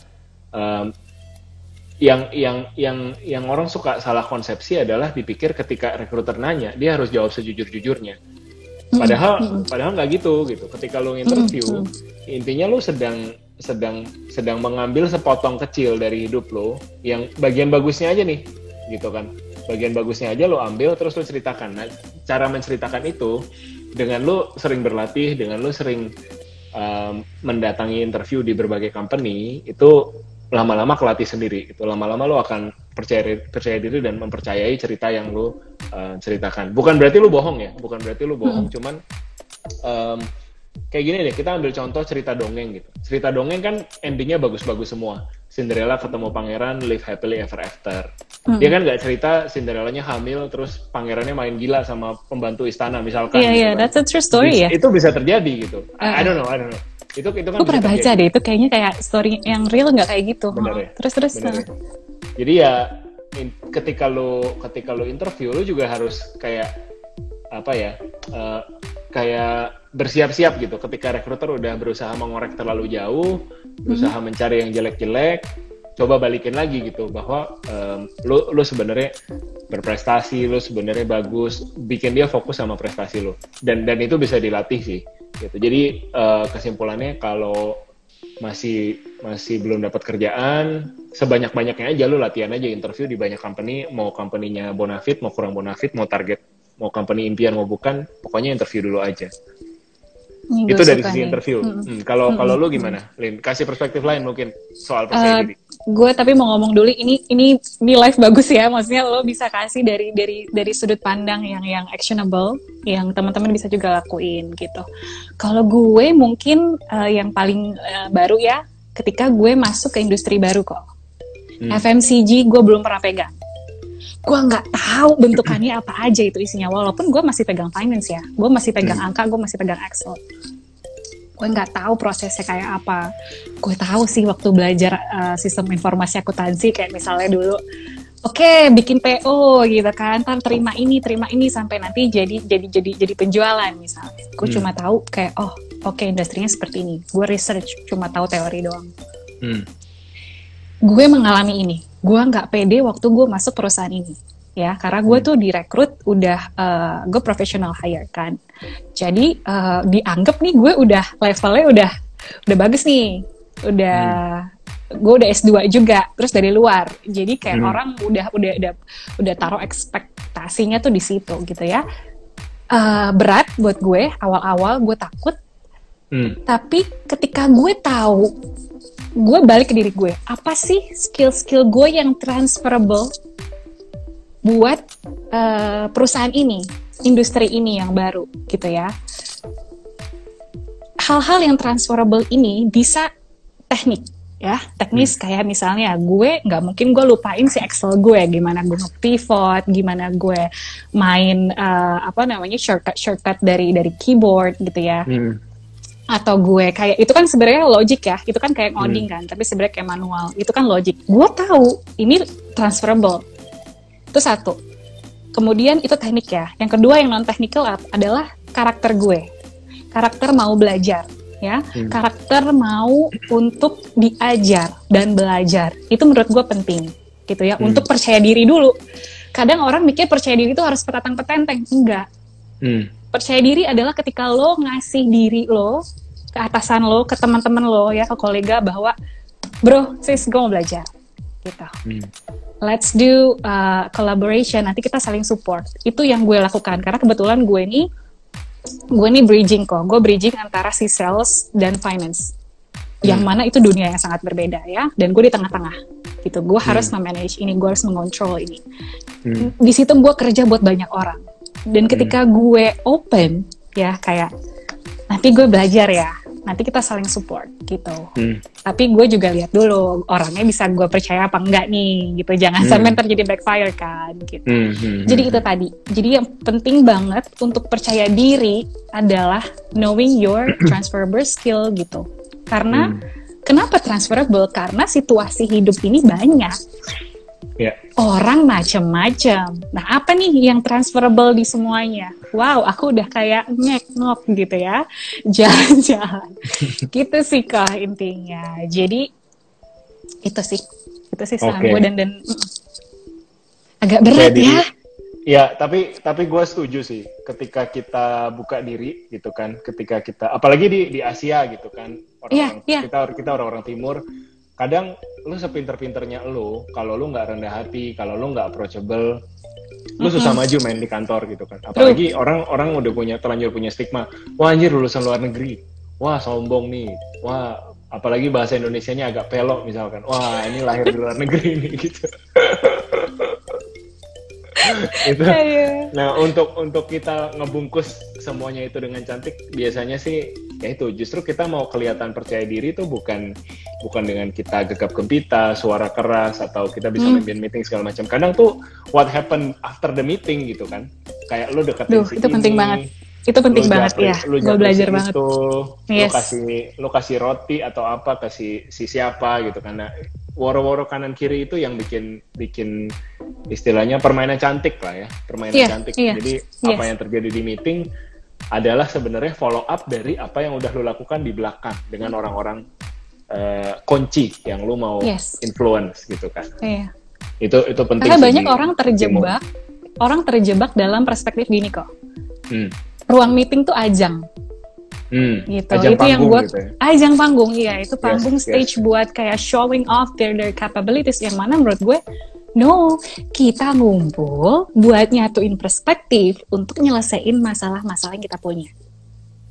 Speaker 1: Yang orang suka salah konsepsi adalah dipikir ketika recruiter nanya, dia harus jawab sejujur-jujurnya. Padahal nggak gitu. Ketika lo interview, intinya lo sedang mengambil sepotong kecil dari hidup lo, yang bagian bagusnya aja nih, gitu kan. Bagian bagusnya aja lo ambil, terus lo ceritakan. Nah, cara menceritakan itu dengan lo sering berlatih, dengan lo sering mendatangi interview di berbagai company, itu lama-lama kelatih sendiri. Itu lama-lama lo akan percaya diri dan mempercayai cerita yang lo ceritakan. Bukan berarti lo bohong ya, cuman kayak gini deh, kita ambil contoh cerita dongeng gitu. Cerita dongeng kan endingnya bagus-bagus semua. Cinderella ketemu pangeran, live happily ever after. Dia kan nggak cerita Cinderellanya hamil, terus pangerannya main gila sama pembantu istana misalkan.
Speaker 2: Iya, that's a true story ya.
Speaker 1: Itu bisa terjadi gitu. I don't know. Itu kan
Speaker 2: aku pernah baca deh, itu kayaknya kayak story yang real nggak kayak gitu.
Speaker 1: Bener ya?
Speaker 2: Terus.
Speaker 1: Bener ya? Jadi ya, ketika lo interview, lo juga harus kayak apa ya? kayak bersiap-siap gitu ketika rekruter udah berusaha mengorek terlalu jauh, berusaha mencari yang jelek-jelek, coba balikin lagi gitu bahwa lu sebenarnya berprestasi, lu sebenarnya bagus, bikin dia fokus sama prestasi lu, dan itu bisa dilatih sih gitu. Jadi kesimpulannya kalau masih belum dapat kerjaan, sebanyak-banyaknya aja lu latihan aja, interview di banyak company, mau company-nya bonafit, mau kurang bonafit, mau target, mau company impian mau bukan, pokoknya interview dulu aja. Itu dari sisi interview. Kalau lu gimana, Lin? Kasih perspektif lain mungkin soal percaya diri.
Speaker 2: Gue tapi mau ngomong dulu, ini live bagus ya, maksudnya lo bisa kasih dari sudut pandang yang actionable, yang teman-teman bisa juga lakuin gitu. Kalau gue mungkin yang paling baru ya, ketika gue masuk ke industri baru kok. FMCG gue belum pernah pegang. Gue nggak tahu bentukannya apa aja itu isinya, walaupun gue masih pegang finance ya, gue masih pegang angka, gue masih pegang Excel. Gue nggak tahu prosesnya kayak apa. Gue tahu sih waktu belajar sistem informasi akuntansi, kayak misalnya dulu, oke, bikin PO gitu kan, ntar terima ini sampai nanti jadi penjualan misalnya. Gue cuma tahu kayak oke, industrinya seperti ini. Gue research, cuma tahu teori doang. Gue mengalami ini. Gue nggak pede waktu gue masuk perusahaan ini, ya, karena gue tuh direkrut udah gue professional hire kan, jadi dianggap nih gue udah levelnya udah bagus nih, gue udah S2 juga, terus dari luar, jadi kayak orang udah taruh ekspektasinya tuh di situ gitu ya. Berat buat gue awal-awal, gue takut, tapi ketika gue tahu, gue balik ke diri gue, apa sih skill-skill gue yang transferable buat perusahaan ini, industri ini yang baru gitu ya. Hal-hal yang transferable ini bisa teknik ya, teknis kayak misalnya gue nggak mungkin gue lupain si Excel gue, gimana gue nge-pivot, gimana gue main shortcut dari keyboard gitu ya. Atau gue kayak, itu kan sebenarnya logic ya, itu kan kayak ngoding kan, tapi sebenarnya kayak manual, itu kan logic. Gue tahu ini transferable, itu satu. Kemudian itu teknik ya. Yang kedua yang non technical adalah karakter gue, karakter mau belajar ya, karakter mau untuk diajar dan belajar. Itu menurut gue penting gitu ya, untuk percaya diri dulu. Kadang orang mikir percaya diri itu harus petantang-petenteng, enggak. Percaya diri adalah ketika lo ngasih diri lo ke atasan lo, ke teman-teman lo ya, ke kolega, bahwa bro, sis, gue mau belajar gitu. Let's do collaboration, nanti kita saling support. Itu yang gue lakukan, karena kebetulan gue nih bridging kok. Gue bridging antara si sales dan finance, yang mana itu dunia yang sangat berbeda ya, dan gue di tengah-tengah gitu. Gue harus memanage ini, gue harus mengontrol ini. Di situ gue kerja buat banyak orang. Dan ketika gue open ya, kayak nanti gue belajar ya, nanti kita saling support gitu. Tapi gue juga lihat dulu orangnya bisa gue percaya apa enggak nih gitu, jangan sampai terjadi backfire kan gitu. Jadi itu tadi, jadi yang penting banget untuk percaya diri adalah knowing your transferable skill gitu. Karena kenapa transferable? Karena situasi hidup ini banyak. Orang macam-macam. Nah, apa nih yang transferable di semuanya? Wow, aku udah kayak ngek-ngok gitu ya, jalan-jalan. Gitu sih kak intinya. Jadi itu sih saran gue, dan agak berat ya.
Speaker 1: Ya, tapi gue setuju sih. Ketika kita buka diri gitu kan, ketika kita, apalagi di Asia gitu kan, kita orang-orang Timur. Kadang lu sepinter-pinternya lu, kalau lu nggak rendah hati, kalau lu nggak approachable, lu susah maju main di kantor gitu kan. Apalagi orang udah terlanjur punya stigma, wah anjir lulusan luar negeri, wah sombong nih, wah apalagi bahasa Indonesianya agak pelok misalkan, wah ini lahir di luar negeri nih gitu. Itu. Nah, untuk kita ngebungkus semuanya itu dengan cantik, biasanya sih ya itu, justru kita mau kelihatan percaya diri itu bukan dengan kita gegap gempita, suara keras, atau kita bisa mimpin meeting segala macam. Kadang tuh what happen after the meeting gitu kan, kayak lu deketin si
Speaker 2: itu ini, penting banget. Itu penting banget ya. Gue belajar banget.
Speaker 1: Lu kasih roti atau apa, kasih si siapa gitu, karena woro-woro kanan kiri itu yang bikin istilahnya permainan cantik lah ya, permainan cantik. Jadi apa yang terjadi di meeting adalah sebenarnya follow up dari apa yang udah lu lakukan di belakang dengan orang-orang kunci yang lu mau influence gitu kan.
Speaker 2: Iya.
Speaker 1: Itu penting.
Speaker 2: Karena banyak orang terjebak dalam perspektif gini kok. Ruang meeting tuh ajang. Gitu.
Speaker 1: Ajang
Speaker 2: itu yang buat
Speaker 1: gitu ya?
Speaker 2: Ajang panggung, iya itu panggung stage buat kayak showing off their capabilities, yang mana menurut gue no, kita ngumpul buat nyatuin perspektif untuk nyelesain masalah-masalah yang kita punya.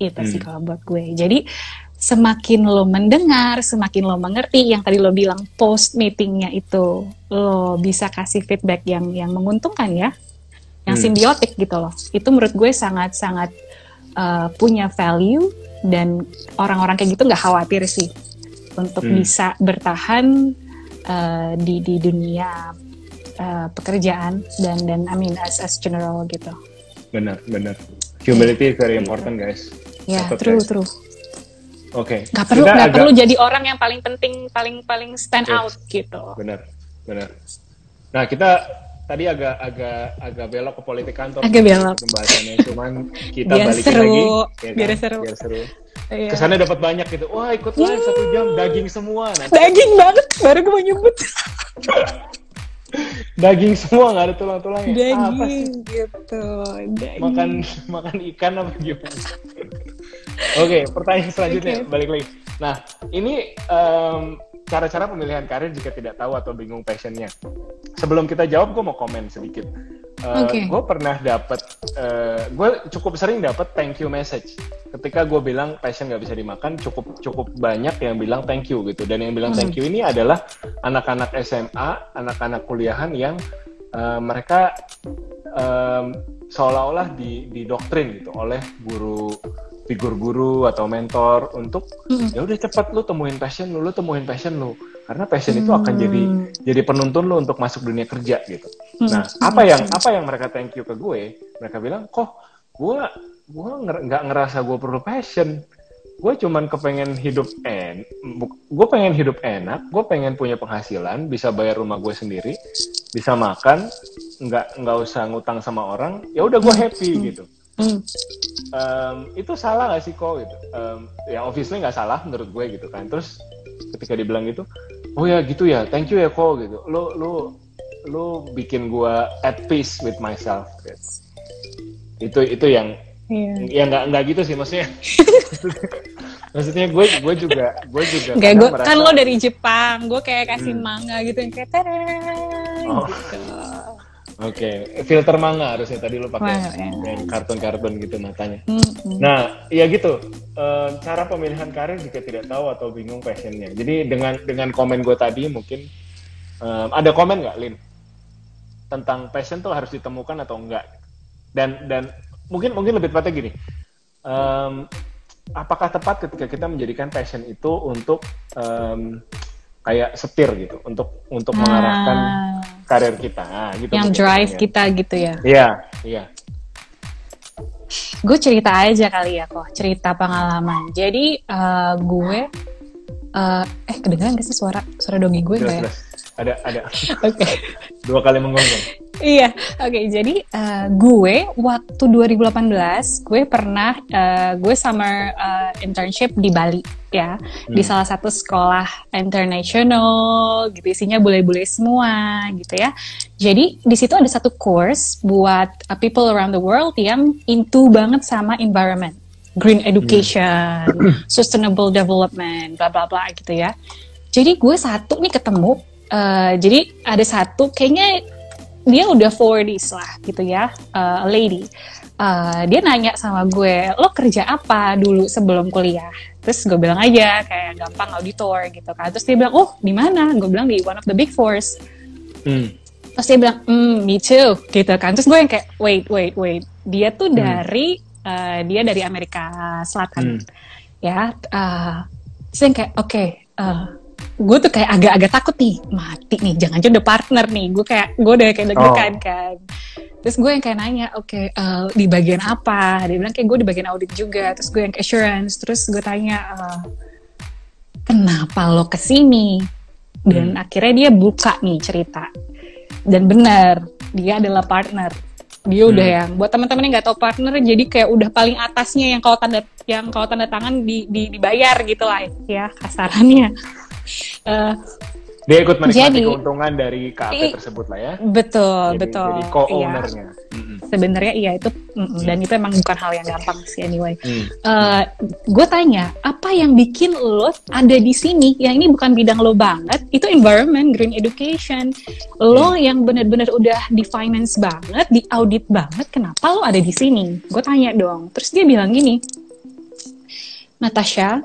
Speaker 2: Itu sih kalau buat gue. Jadi semakin lo mendengar, semakin lo mengerti, yang tadi lo bilang post meetingnya itu lo bisa kasih feedback yang menguntungkan ya, yang simbiotik gitu loh. Itu menurut gue sangat-sangat punya value, dan orang-orang kayak gitu nggak khawatir sih untuk bisa bertahan di dunia pekerjaan dan I mean as general gitu.
Speaker 1: Benar. Humility is very important guys.
Speaker 2: Ya, true.
Speaker 1: Oke.
Speaker 2: Nggak perlu jadi orang yang paling penting, paling stand out gitu.
Speaker 1: Benar. Nah, kita tadi agak belok ke politik kantor.
Speaker 2: Agak belok.
Speaker 1: Pembahasannya, cuman kita
Speaker 2: biar
Speaker 1: balikin
Speaker 2: seru.
Speaker 1: lagi. Ya
Speaker 2: Biar
Speaker 1: kan?
Speaker 2: seru.
Speaker 1: Biar seru.
Speaker 2: Iya.
Speaker 1: Kesannya dapat banyak gitu. Wah, ikut live 1 jam, daging semua. Nah,
Speaker 2: daging banget, baru gue mau nyebut.
Speaker 1: Daging semua, nggak ada tulang-tulangnya.
Speaker 2: Daging gitu. Daging.
Speaker 1: Makan ikan apa gimana? Oke, pertanyaan selanjutnya, balik lagi. Nah, ini cara-cara pemilihan karir jika tidak tahu atau bingung passionnya. Sebelum kita jawab, gue mau komen sedikit. Gue pernah dapat, gue cukup sering dapat thank you message. Ketika gue bilang passion nggak bisa dimakan, cukup banyak yang bilang thank you gitu. Dan yang bilang thank you ini adalah anak-anak SMA, anak-anak kuliahan yang mereka seolah-olah didoktrin gitu oleh figur guru atau mentor untuk ya udah cepat lu temuin passion lu karena passion itu akan jadi penuntun lu untuk masuk dunia kerja gitu. Nah, apa yang mereka thank you ke gue, mereka bilang kok gue nggak ngerasa gue perlu passion, gue cuman kepengen hidup gue pengen hidup enak, gue pengen punya penghasilan, bisa bayar rumah gue sendiri, bisa makan, nggak usah ngutang sama orang, ya udah gue happy gitu. Itu salah nggak sih kok gitu? Ya obviously nggak salah menurut gue gitu kan. Terus ketika dibilang gitu, oh ya gitu ya, thank you ya kok gitu. Lu bikin gue at peace with myself gitu. Itu yang ya nggak gitu sih maksudnya. Maksudnya gue juga
Speaker 2: nggak, gue merasa, kan lo dari Jepang, gue kayak kasih manga gitu yang kayak gitu.
Speaker 1: Oke, filter manga harusnya tadi lo pakai yang kartun-kartun gitu matanya. Nah, ya gitu. Cara pemilihan karir jika tidak tahu atau bingung passionnya. Jadi dengan komen gue tadi mungkin ada komen nggak, Lin? Tentang passion tuh harus ditemukan atau enggak? Dan mungkin lebih tepatnya gini. Apakah tepat ketika kita menjadikan passion itu untuk kayak setir gitu, untuk mengarahkan karir kita, gitu. Yang
Speaker 2: drive kita gitu ya?
Speaker 1: Iya.
Speaker 2: Gue cerita aja kali ya kok, cerita pengalaman. Jadi gue, kedengeran gak sih suara dogi gue nggak ya?
Speaker 1: Ada.
Speaker 2: Oke.
Speaker 1: 2 kali menggonggong.
Speaker 2: Iya, oke. Jadi gue waktu 2018 gue pernah gue summer internship di Bali ya, di salah satu sekolah international gitu, isinya bule-bule semua gitu ya. Jadi di situ ada satu course buat people around the world yang into banget sama environment, green education, sustainable development, bla bla bla gitu ya. Jadi gue satu nih ketemu, jadi ada satu kayaknya dia udah 40s lah gitu ya, lady. Dia nanya sama gue, lo kerja apa dulu sebelum kuliah? Terus gue bilang aja kayak gampang auditor gitu kan. Terus dia bilang, oh di mana? Gue bilang di one of the big fours. Terus dia bilang, me too gitu kan. Terus gue yang kayak wait. Dia tuh dia dari Amerika Selatan ya. Terus yang kayak gue tuh kayak agak-agak takut nih, mati nih, jangan-jangan udah partner nih. Gue udah kayak deg-degan kan. Terus gue yang kayak nanya, di bagian apa? Dia bilang kayak gue di bagian audit juga. Terus gue yang assurance. Terus gue tanya, kenapa lo kesini? Dan akhirnya dia buka nih cerita. Dan benar, dia adalah partner Dia udah yang buat teman-teman yang nggak tahu partner, jadi kayak udah paling atasnya yang kalau tanda tangan dibayar gitu lah ya kasarannya.
Speaker 1: Dia ikut menikmati keuntungan dari kafe tersebut lah ya.
Speaker 2: Betul.
Speaker 1: Jadi co-ownernya.
Speaker 2: Sebenarnya iya itu, dan itu emang bukan hal yang gampang sih anyway. Gue tanya, apa yang bikin lo ada di sini? Yang ini bukan bidang lo banget, itu environment, green education. Lo yang benar-benar udah di finance banget, di audit banget, kenapa lo ada di sini? Gue tanya dong. Terus dia bilang gini, Natasha,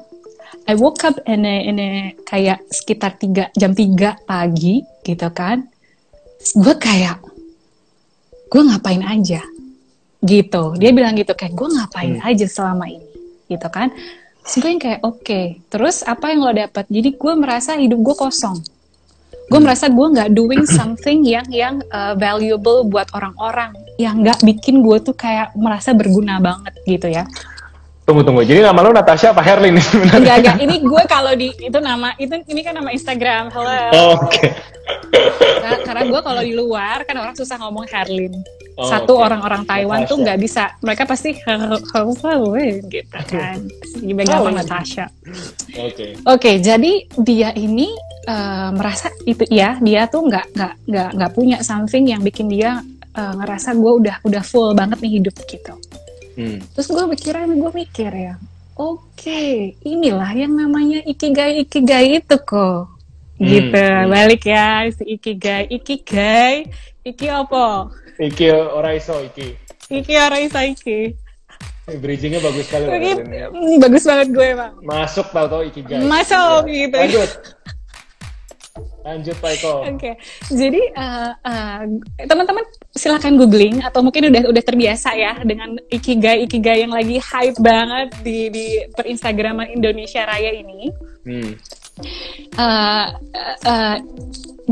Speaker 2: I woke up in a kayak sekitar jam 3 pagi gitu kan. Gue kayak, gue ngapain aja gitu. Dia bilang gitu, kayak gue ngapain aja selama ini gitu kan. Terus gue yang kayak oke. Terus apa yang lo dapat? Jadi gue merasa hidup gue kosong. Gue merasa gue nggak doing something yang valuable buat orang-orang, yang nggak bikin gue tuh kayak merasa berguna banget gitu ya.
Speaker 1: Tunggu. Jadi nama lo Natasha apa Herlin sebenarnya?
Speaker 2: Enggak. Ini gue kalau ini kan nama Instagram. Halo.
Speaker 1: Oke.
Speaker 2: Karena gue kalau di luar kan orang susah ngomong Herlin. Orang-orang Taiwan Natasha tuh nggak bisa. Mereka pasti gitu kan. Dipegang Natasha. Oke. Jadi dia ini merasa itu ya, dia tuh nggak punya something yang bikin dia ngerasa gue udah full banget nih hidup gitu. Terus gue mikir ya, oke, inilah yang namanya ikigai itu kok, gitu. Balik ya si ikigai, iki apa?
Speaker 1: Iki oraiso. Bridgingnya bagus sekali.
Speaker 2: Bagus banget gue bang.
Speaker 1: Masuk tau ikigai.
Speaker 2: Masuk ya. Gitu.
Speaker 1: Lanjut Pak Eko.
Speaker 2: Oke. Jadi teman-teman silakan googling atau mungkin udah terbiasa ya dengan ikigai yang lagi hype banget di per-Instagraman Indonesia Raya ini.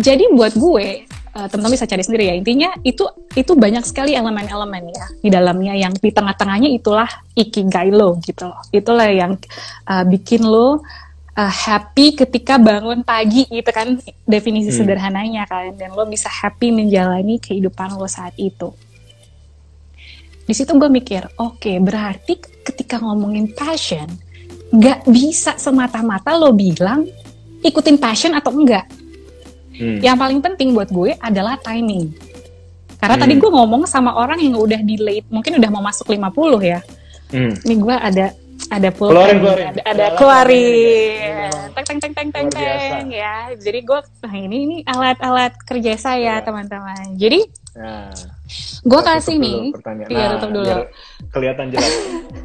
Speaker 2: Jadi buat gue, teman-teman bisa cari sendiri ya. Intinya itu banyak sekali elemen-elemen ya di dalamnya, yang di tengah-tengahnya itulah ikigai lo gitu loh. Itulah yang bikin lo happy ketika bangun pagi gitu kan, definisi sederhananya kan, dan lo bisa happy menjalani kehidupan lo saat itu. Di situ gue mikir, oke, berarti ketika ngomongin passion, nggak bisa semata-mata lo bilang ikutin passion atau enggak. Yang paling penting buat gue adalah timing. Karena tadi gue ngomong sama orang yang udah delayed, mungkin udah mau masuk 50 ya. Ini gue ada pulpen, ada keluarin, teng ya. Jadi gue, ini alat-alat kerja saya teman-teman. Jadi gue kasih nih, tutup dulu.
Speaker 1: Kelihatan jelas.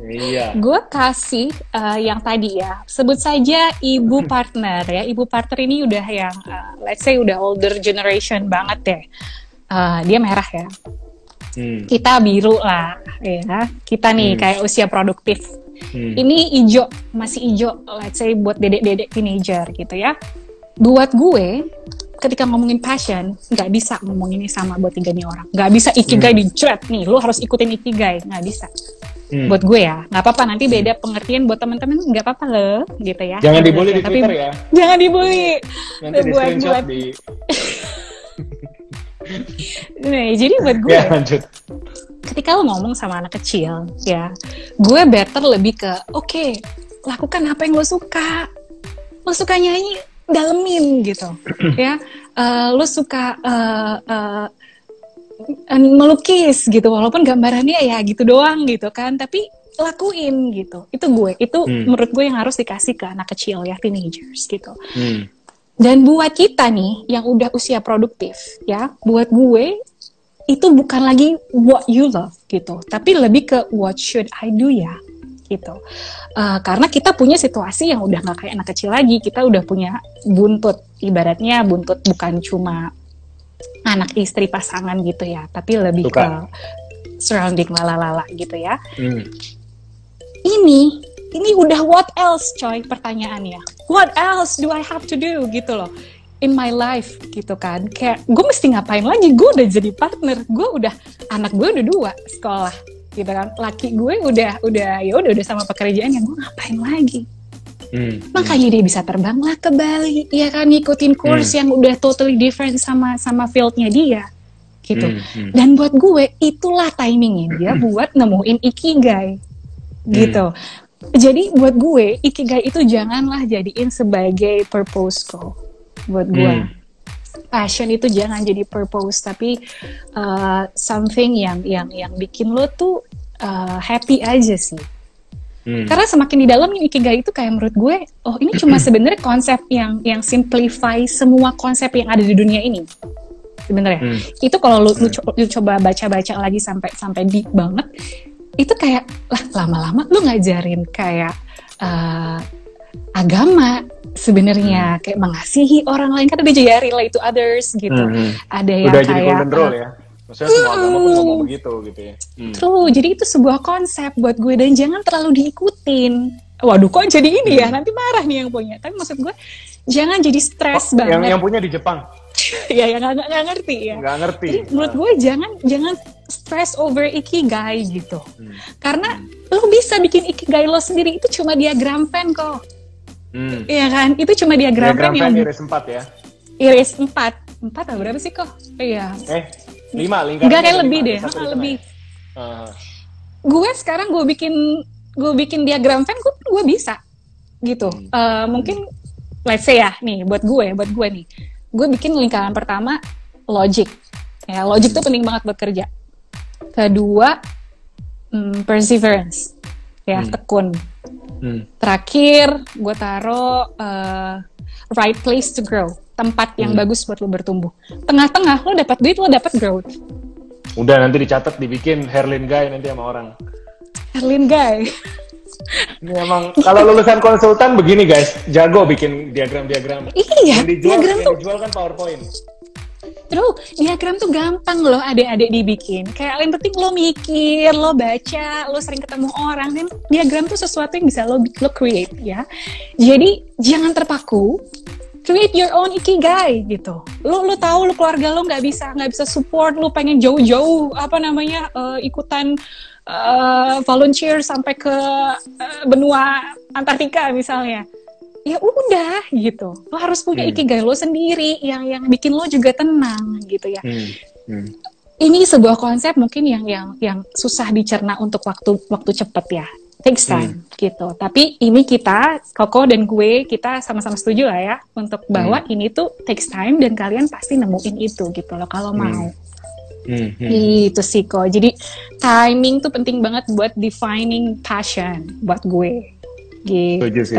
Speaker 1: Iya.
Speaker 2: Gue kasih yang tadi ya, sebut saja ibu partner ya. Ibu partner ini udah yang, let's say udah older generation banget ya. Dia merah ya. Kita biru lah, ya. Kita nih kayak usia produktif. Ini hijau, masih hijau, let's say buat dedek-dedek teenager gitu ya. Buat gue, ketika ngomongin passion, nggak bisa ngomong ini sama buat tiga nih orang. Nggak bisa ikigai dijret nih, lu harus ikutin ikigai, nggak bisa. Buat gue ya, nggak apa-apa, nanti beda pengertian buat teman-teman, nggak apa-apa loh, gitu ya.
Speaker 1: Jangan dibully di Twitter ya.
Speaker 2: Jangan dibully.
Speaker 1: Nanti di screenshot di...
Speaker 2: Nah, jadi buat gue,
Speaker 1: ya, lanjut.
Speaker 2: Ketika lo ngomong sama anak kecil, ya, gue better lebih ke, oke, lakukan apa yang lo suka. Lo suka nyanyi, dalemin gitu, ya. Lo suka melukis gitu, walaupun gambarannya ya gitu doang gitu kan, tapi lakuin gitu. Itu gue, itu menurut gue yang harus dikasih ke anak kecil ya, teenagers gitu. Dan buat kita nih, yang udah usia produktif, ya, buat gue, itu bukan lagi what you love gitu, tapi lebih ke what should I do ya gitu. Karena kita punya situasi yang udah nggak kayak anak kecil lagi, kita udah punya buntut, ibaratnya buntut bukan cuma anak istri pasangan gitu ya, tapi lebih ke surrounding lalala gitu ya. Ini udah what else coy pertanyaannya, what else do I have to do gitu loh in my life gitu kan. Kayak gue mesti ngapain lagi, gue udah jadi partner, anak gue udah 2 sekolah gitu kan, laki gue udah sama pekerjaannya, gue ngapain lagi. Makanya dia bisa terbang lah ke Bali ya kan, ngikutin course yang udah totally different sama fieldnya dia gitu. Dan buat gue itulah timingnya dia buat nemuin ikigai gitu. Jadi buat gue ikigai itu janganlah jadiin sebagai purpose kok. Buat gue passion itu jangan jadi purpose, tapi something yang bikin lo tuh happy aja sih. Karena semakin di dalam ikigai itu kayak menurut gue, oh ini cuma sebenarnya konsep yang simplify semua konsep yang ada di dunia ini. Sebenarnya. Itu kalau lu coba baca-baca lagi sampai deep banget, itu kayak lah lama-lama lu ngajarin kayak agama sebenarnya kayak mengasihi orang lain, kan ada juga relate to others gitu. Ada yang
Speaker 1: udah
Speaker 2: kayak
Speaker 1: jadi golden rule ya. Maksudnya semua agama pun ngomong begitu gitu ya.
Speaker 2: True, jadi itu sebuah konsep buat gue dan jangan terlalu diikutin. Waduh kok jadi ini ya, nanti marah nih yang punya. Tapi maksud gue jangan jadi stres banget.
Speaker 1: Yang punya di Jepang.
Speaker 2: Ya yang nggak ngerti ya.
Speaker 1: Nggak ngerti.
Speaker 2: Jadi menurut gue jangan stress over ikigai gitu. Karena lo bisa bikin ikigai lo sendiri, itu cuma diagram pen kok. Iya kan? Itu cuma diagram pen yang
Speaker 1: iris 4 ya.
Speaker 2: Iris 4 atau berapa sih kok? Iya.
Speaker 1: 5 lingkaran.
Speaker 2: Enggak, kayak lebih deh. Lebih. Gue sekarang gue bikin diagram pen gue bisa gitu. Mungkin let's say ya nih buat gue nih. Gue bikin lingkaran pertama logic. Ya, logic tuh penting banget buat kerja. Kedua perseverance. Ya, tekun. Terakhir gue taruh right place to grow. Tempat yang bagus buat lo bertumbuh. Tengah-tengah lo dapat duit, lo dapat growth.
Speaker 1: Udah nanti dicatat, dibikin Herlin Guy nanti sama orang.
Speaker 2: Herlin Guy.
Speaker 1: Ini emang kalau lulusan konsultan begini guys, jago bikin diagram-diagram.
Speaker 2: Iya, diagram tuh.
Speaker 1: Dijual kan PowerPoint.
Speaker 2: Terus diagram tuh gampang loh adik-adik dibikin. Kayak yang penting lo mikir, lo baca, lo sering ketemu orang, dan diagram tuh sesuatu yang bisa lo create ya. Jadi jangan terpaku. Create your own ikigai gitu. Lu tahu lu keluarga lu nggak bisa support, lu pengen jauh-jauh ikutan volunteer sampai ke benua Antartika misalnya. Ya udah gitu. Lo harus punya ikigai lo sendiri yang bikin lo juga tenang gitu ya. Ini sebuah konsep mungkin yang susah dicerna untuk waktu cepet ya. Takes time gitu. Tapi ini Koko dan gue, kita sama-sama setuju lah ya untuk bahwa ini tuh takes time dan kalian pasti nemuin itu gitu loh kalau mau. Itu sih kok. Jadi timing tuh penting banget buat defining passion buat gue. Gitu.
Speaker 1: Setuju sih.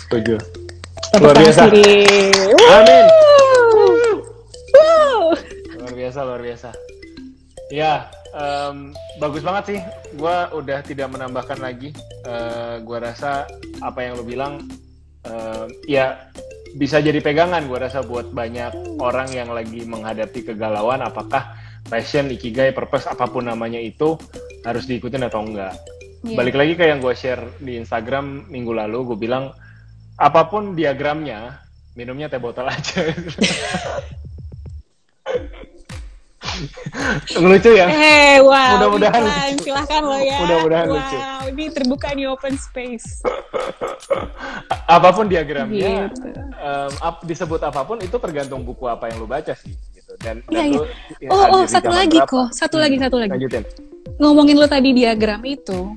Speaker 1: Setuju.
Speaker 2: Luar biasa.
Speaker 1: Amin. Luar biasa. Ya. Bagus banget sih. Gue udah tidak menambahkan lagi. Gue rasa apa yang lo bilang ya bisa jadi pegangan. Gue rasa buat banyak orang yang lagi menghadapi kegalauan, apakah passion, ikigai, purpose, apapun namanya itu harus diikutin atau enggak. Balik lagi ke yang gue share di Instagram minggu lalu, gue bilang apapun diagramnya, minumnya teh botol aja. Lucu ya?
Speaker 2: Wow.
Speaker 1: Mudah-mudahan lucu.
Speaker 2: Silahkan lo ya.
Speaker 1: Mudah-mudahan lucu.
Speaker 2: Ini terbuka di open space.
Speaker 1: Apapun diagramnya, gitu. Disebut apapun itu tergantung buku apa yang lo baca sih. Gitu. Dan
Speaker 2: iya.
Speaker 1: Lo,
Speaker 2: satu lagi kok. Satu lagi.
Speaker 1: Lanjutin.
Speaker 2: Ngomongin lo tadi diagram itu,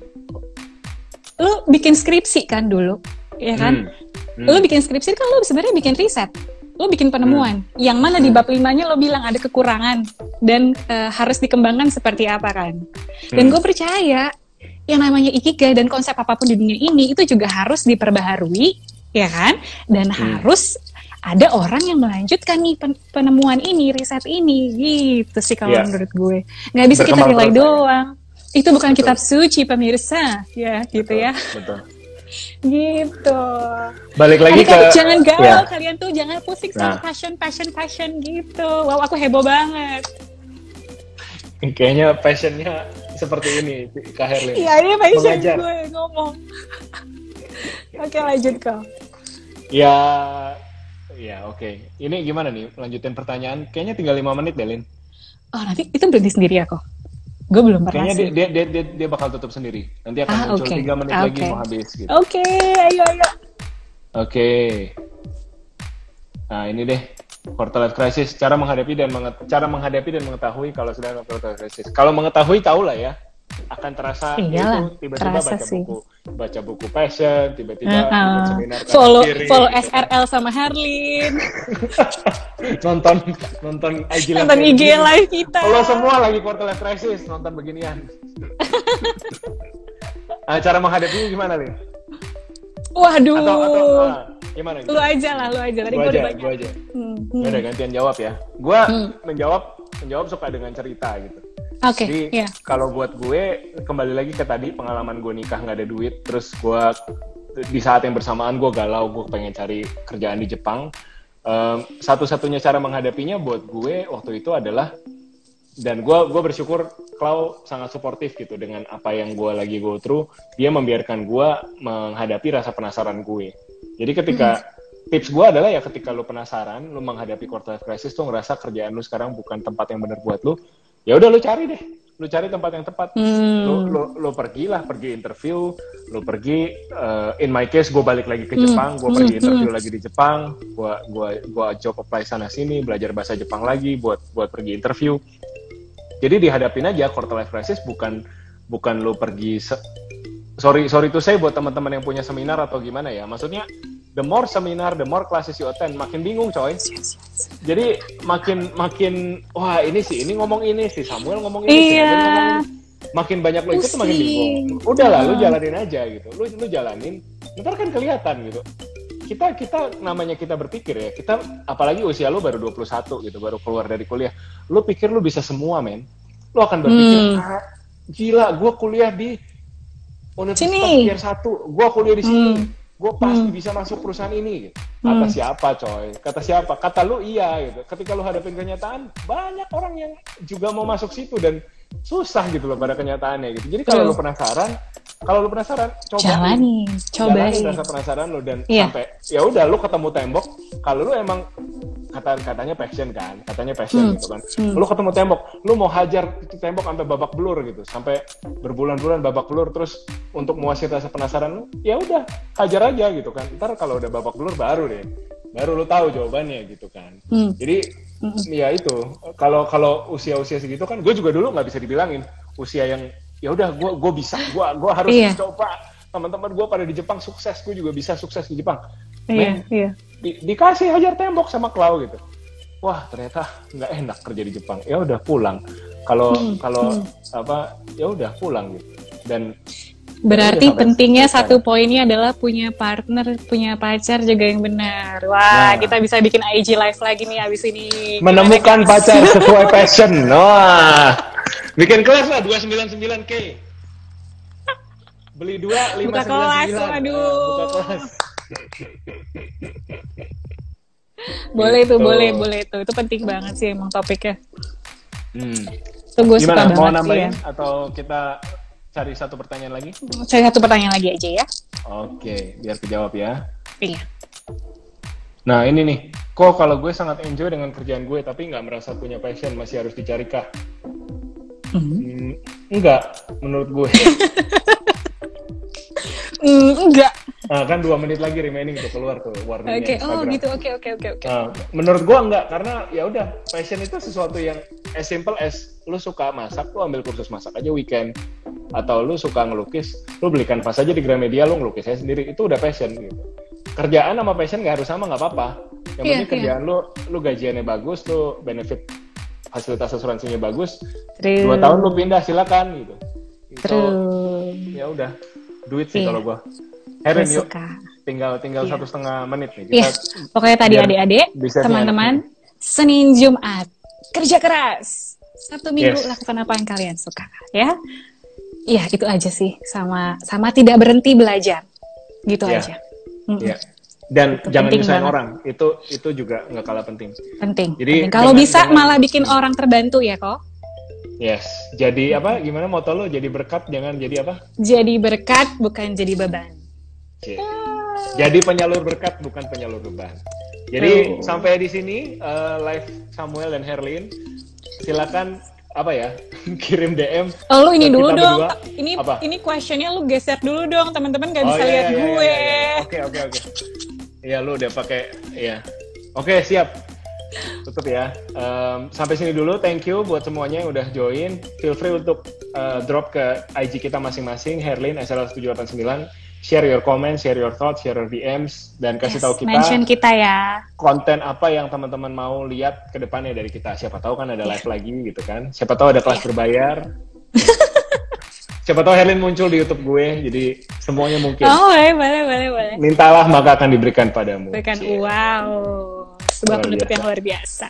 Speaker 2: lo bikin skripsi kan dulu, ya kan? Lo bikin skripsi kan lo sebenarnya bikin riset. Lo bikin penemuan, yang mana di bab 5-nya lo bilang ada kekurangan dan harus dikembangkan seperti apa kan. Dan gue percaya yang namanya ikigai dan konsep apapun di dunia ini itu juga harus diperbaharui, ya kan? Dan harus ada orang yang melanjutkan nih penemuan ini, riset ini, gitu sih kalau menurut gue. Nggak bisa kita nilai doang. Itu bukan kitab suci pemirsa, ya gitu ya. Betul. Gitu.
Speaker 1: Balik lagi ke
Speaker 2: jangan galau, kalian tuh jangan pusing sama passion gitu. Wow, aku heboh banget.
Speaker 1: Kayaknya passionnya seperti ini, Kak Herlin.
Speaker 2: Iya, ini passion gue ngomong. Oke, lanjut kau.
Speaker 1: Ya oke. Ini gimana nih? Lanjutin pertanyaan. Kayaknya tinggal 5 menit deh, Lin.
Speaker 2: Oh, nanti itu berhenti sendiri ya kok. Gue belum pernah sih.
Speaker 1: Kayaknya dia bakal tutup sendiri. Nanti akan muncul 3 menit lagi mau habis gitu.
Speaker 2: Oke, ayo.
Speaker 1: Oke. Nah, ini deh. Quarter life crisis, cara menghadapi dan mengetahui kalau sedang quarter life crisis. Kalau mengetahui tahu lah ya, akan terasa
Speaker 2: Iyalah,
Speaker 1: itu tiba-tiba
Speaker 2: terasa sih.
Speaker 1: baca buku passion, tiba-tiba ikut seminar
Speaker 2: follow
Speaker 1: gitu.
Speaker 2: SRL sama Herlin.
Speaker 1: nonton IG
Speaker 2: Nonton IG live kita.
Speaker 1: Kalau semua lagi quarter life crisis nonton beginian. Cara menghadapinya gimana, Lin?
Speaker 2: Waduh.
Speaker 1: Atau gimana?
Speaker 2: Lu aja tadi gue udah banyak.
Speaker 1: Gua aja. Udah gantian jawab ya. Gua menjawab suka dengan cerita gitu.
Speaker 2: Oke.
Speaker 1: Jadi kalau buat gue kembali lagi ke tadi pengalaman gue nikah nggak ada duit, terus gue di saat yang bersamaan gue galau, gue pengen cari kerjaan di Jepang. Satu-satunya cara menghadapinya buat gue waktu itu adalah, dan gue bersyukur Klau sangat suportif gitu dengan apa yang gue lagi go through. Dia membiarkan gue menghadapi rasa penasaran gue. Jadi ketika tips gue adalah ya ketika lu penasaran, lu menghadapi quarter life crisis tuh ngerasa kerjaan lu sekarang bukan tempat yang benar buat lu, ya udah lu cari tempat yang tepat. Lu pergi interview, lu pergi in my case gue balik lagi ke Jepang, gue pergi interview lagi di Jepang, gue job apply sana sini, belajar bahasa Jepang lagi buat pergi interview. Jadi dihadapin aja quarter life crisis, bukan lu pergi sorry to say buat teman-teman yang punya seminar atau gimana ya, maksudnya the more seminar, the more classes you attend, makin bingung coy. Jadi makin wah ini ngomong ini, si Samuel ngomong ini, si Nadia ngomong ini. Makin banyak lo ikut tuh makin bingung. Udahlah lu jalanin aja gitu. Lu jalanin, ntar kan kelihatan gitu. Kita namanya kita berpikir ya, kita apalagi usia lu baru 21 gitu, baru keluar dari kuliah. Lu pikir lu bisa semua, men. Lu akan berpikir, gila, gua kuliah di Universitas Tier 1, gua kuliah di sini. Gue pasti bisa masuk perusahaan ini gitu. Kata siapa coy? Kata siapa? Kata lu iya gitu. Ketika lu hadapin kenyataan, banyak orang yang juga mau masuk situ dan susah gitu loh pada kenyataannya gitu. Jadi kalau lu penasaran, jalanin rasa penasaran lu dan sampai ya udah lu ketemu tembok. Kalau lu emang katanya passion gitu kan. Lu ketemu tembok, lu mau hajar itu tembok sampai babak belur gitu, sampai berbulan-bulan babak belur, terus untuk muasin rasa penasaran lu, ya udah hajar aja gitu kan. Ntar kalau udah babak belur baru lu tahu jawabannya gitu kan. Jadi ya itu kalau usia segitu kan, gue juga dulu nggak bisa dibilangin usia yang ya udah gue bisa, gue harus coba. Teman-teman gue pada di Jepang sukses, gue juga bisa sukses di Jepang. Dikasih hajar tembok sama Klau gitu. Wah ternyata nggak enak kerja di Jepang. Ya udah pulang. Kalau ya udah pulang gitu. Dan
Speaker 2: berarti pentingnya satu poinnya adalah punya partner, punya pacar juga yang benar. Wah, kita bisa bikin IG live lagi nih abis ini.
Speaker 1: Menemukan pacar sesuai passion. Wah, bikin kelas lah 299K. Beli 2, 599.
Speaker 2: Buka kelas, waduh.
Speaker 1: Buka kelas.
Speaker 2: Boleh itu. Itu penting banget sih emang topiknya. Itu gue suka banget.
Speaker 1: Mau nambahin atau kita cari satu pertanyaan lagi?
Speaker 2: Cari satu pertanyaan lagi aja ya.
Speaker 1: Oke, biar kejawab ya.
Speaker 2: Iya.
Speaker 1: Nah ini nih, kok kalau gue sangat enjoy dengan kerjaan gue tapi nggak merasa punya passion, masih harus dicarikah? Enggak, menurut gue.
Speaker 2: Enggak.
Speaker 1: Nah, kan 2 menit lagi remaining tuh keluar tuh warningnya.
Speaker 2: Oke.
Speaker 1: Nah, menurut gua enggak, karena ya udah passion itu sesuatu yang as simple as lu suka masak, lu ambil kursus masak aja weekend, atau lu suka ngelukis, lu beli kanvas aja di Gramedia, lu ngelukis aja sendiri, itu udah passion gitu. Kerjaan sama passion nggak harus sama, nggak apa-apa. Yang penting kerjaan lu gajiannya bagus, lu benefit fasilitas asuransinya bagus. 2 tahun lu pindah silakan gitu. Ya udah. Duit sih kalau gue. Herin yuk, tinggal 1,5 menit nih.
Speaker 2: Pokoknya tadi adik-adik, teman-teman, Senin Jumat kerja keras. Sabtu Minggu lakukan apa yang kalian suka, ya. Iya itu aja sih, sama tidak berhenti belajar, gitu aja.
Speaker 1: Dan itu jangan nyusahin orang, itu juga nggak kalah penting.
Speaker 2: Jadi kalau bisa malah bikin orang terbantu ya kok.
Speaker 1: Yes, jadi apa? Gimana moto lo? Jadi berkat, jangan jadi apa?
Speaker 2: Jadi berkat, bukan jadi beban.
Speaker 1: Jadi penyalur berkat, bukan penyalur beban. Jadi sampai di sini live Samuel dan Herlin. Silakan apa ya? Kirim DM.
Speaker 2: Oh, lu ini dulu dong. Ini questionnya lu geser dulu dong, teman-teman nggak bisa lihat gue.
Speaker 1: Oke. Iya, lu udah pakai. Iya. Oke, siap. Tutup ya. Sampai sini dulu. Thank you buat semuanya yang udah join. Feel free untuk drop ke IG kita masing-masing, Herlin SLR789. Share your comments, share your thoughts, share your DMs, dan kasih tahu kita
Speaker 2: mention kita ya.
Speaker 1: konten apa yang teman-teman mau lihat ke depannya dari kita. Siapa tahu kan ada live lagi gitu kan. Siapa tahu ada kelas berbayar. Siapa tahu Herlin muncul di YouTube gue. Jadi semuanya mungkin.
Speaker 2: Oh, boleh.
Speaker 1: Mintalah maka akan diberikan padamu.
Speaker 2: Wow. Sebuah penutup yang luar biasa.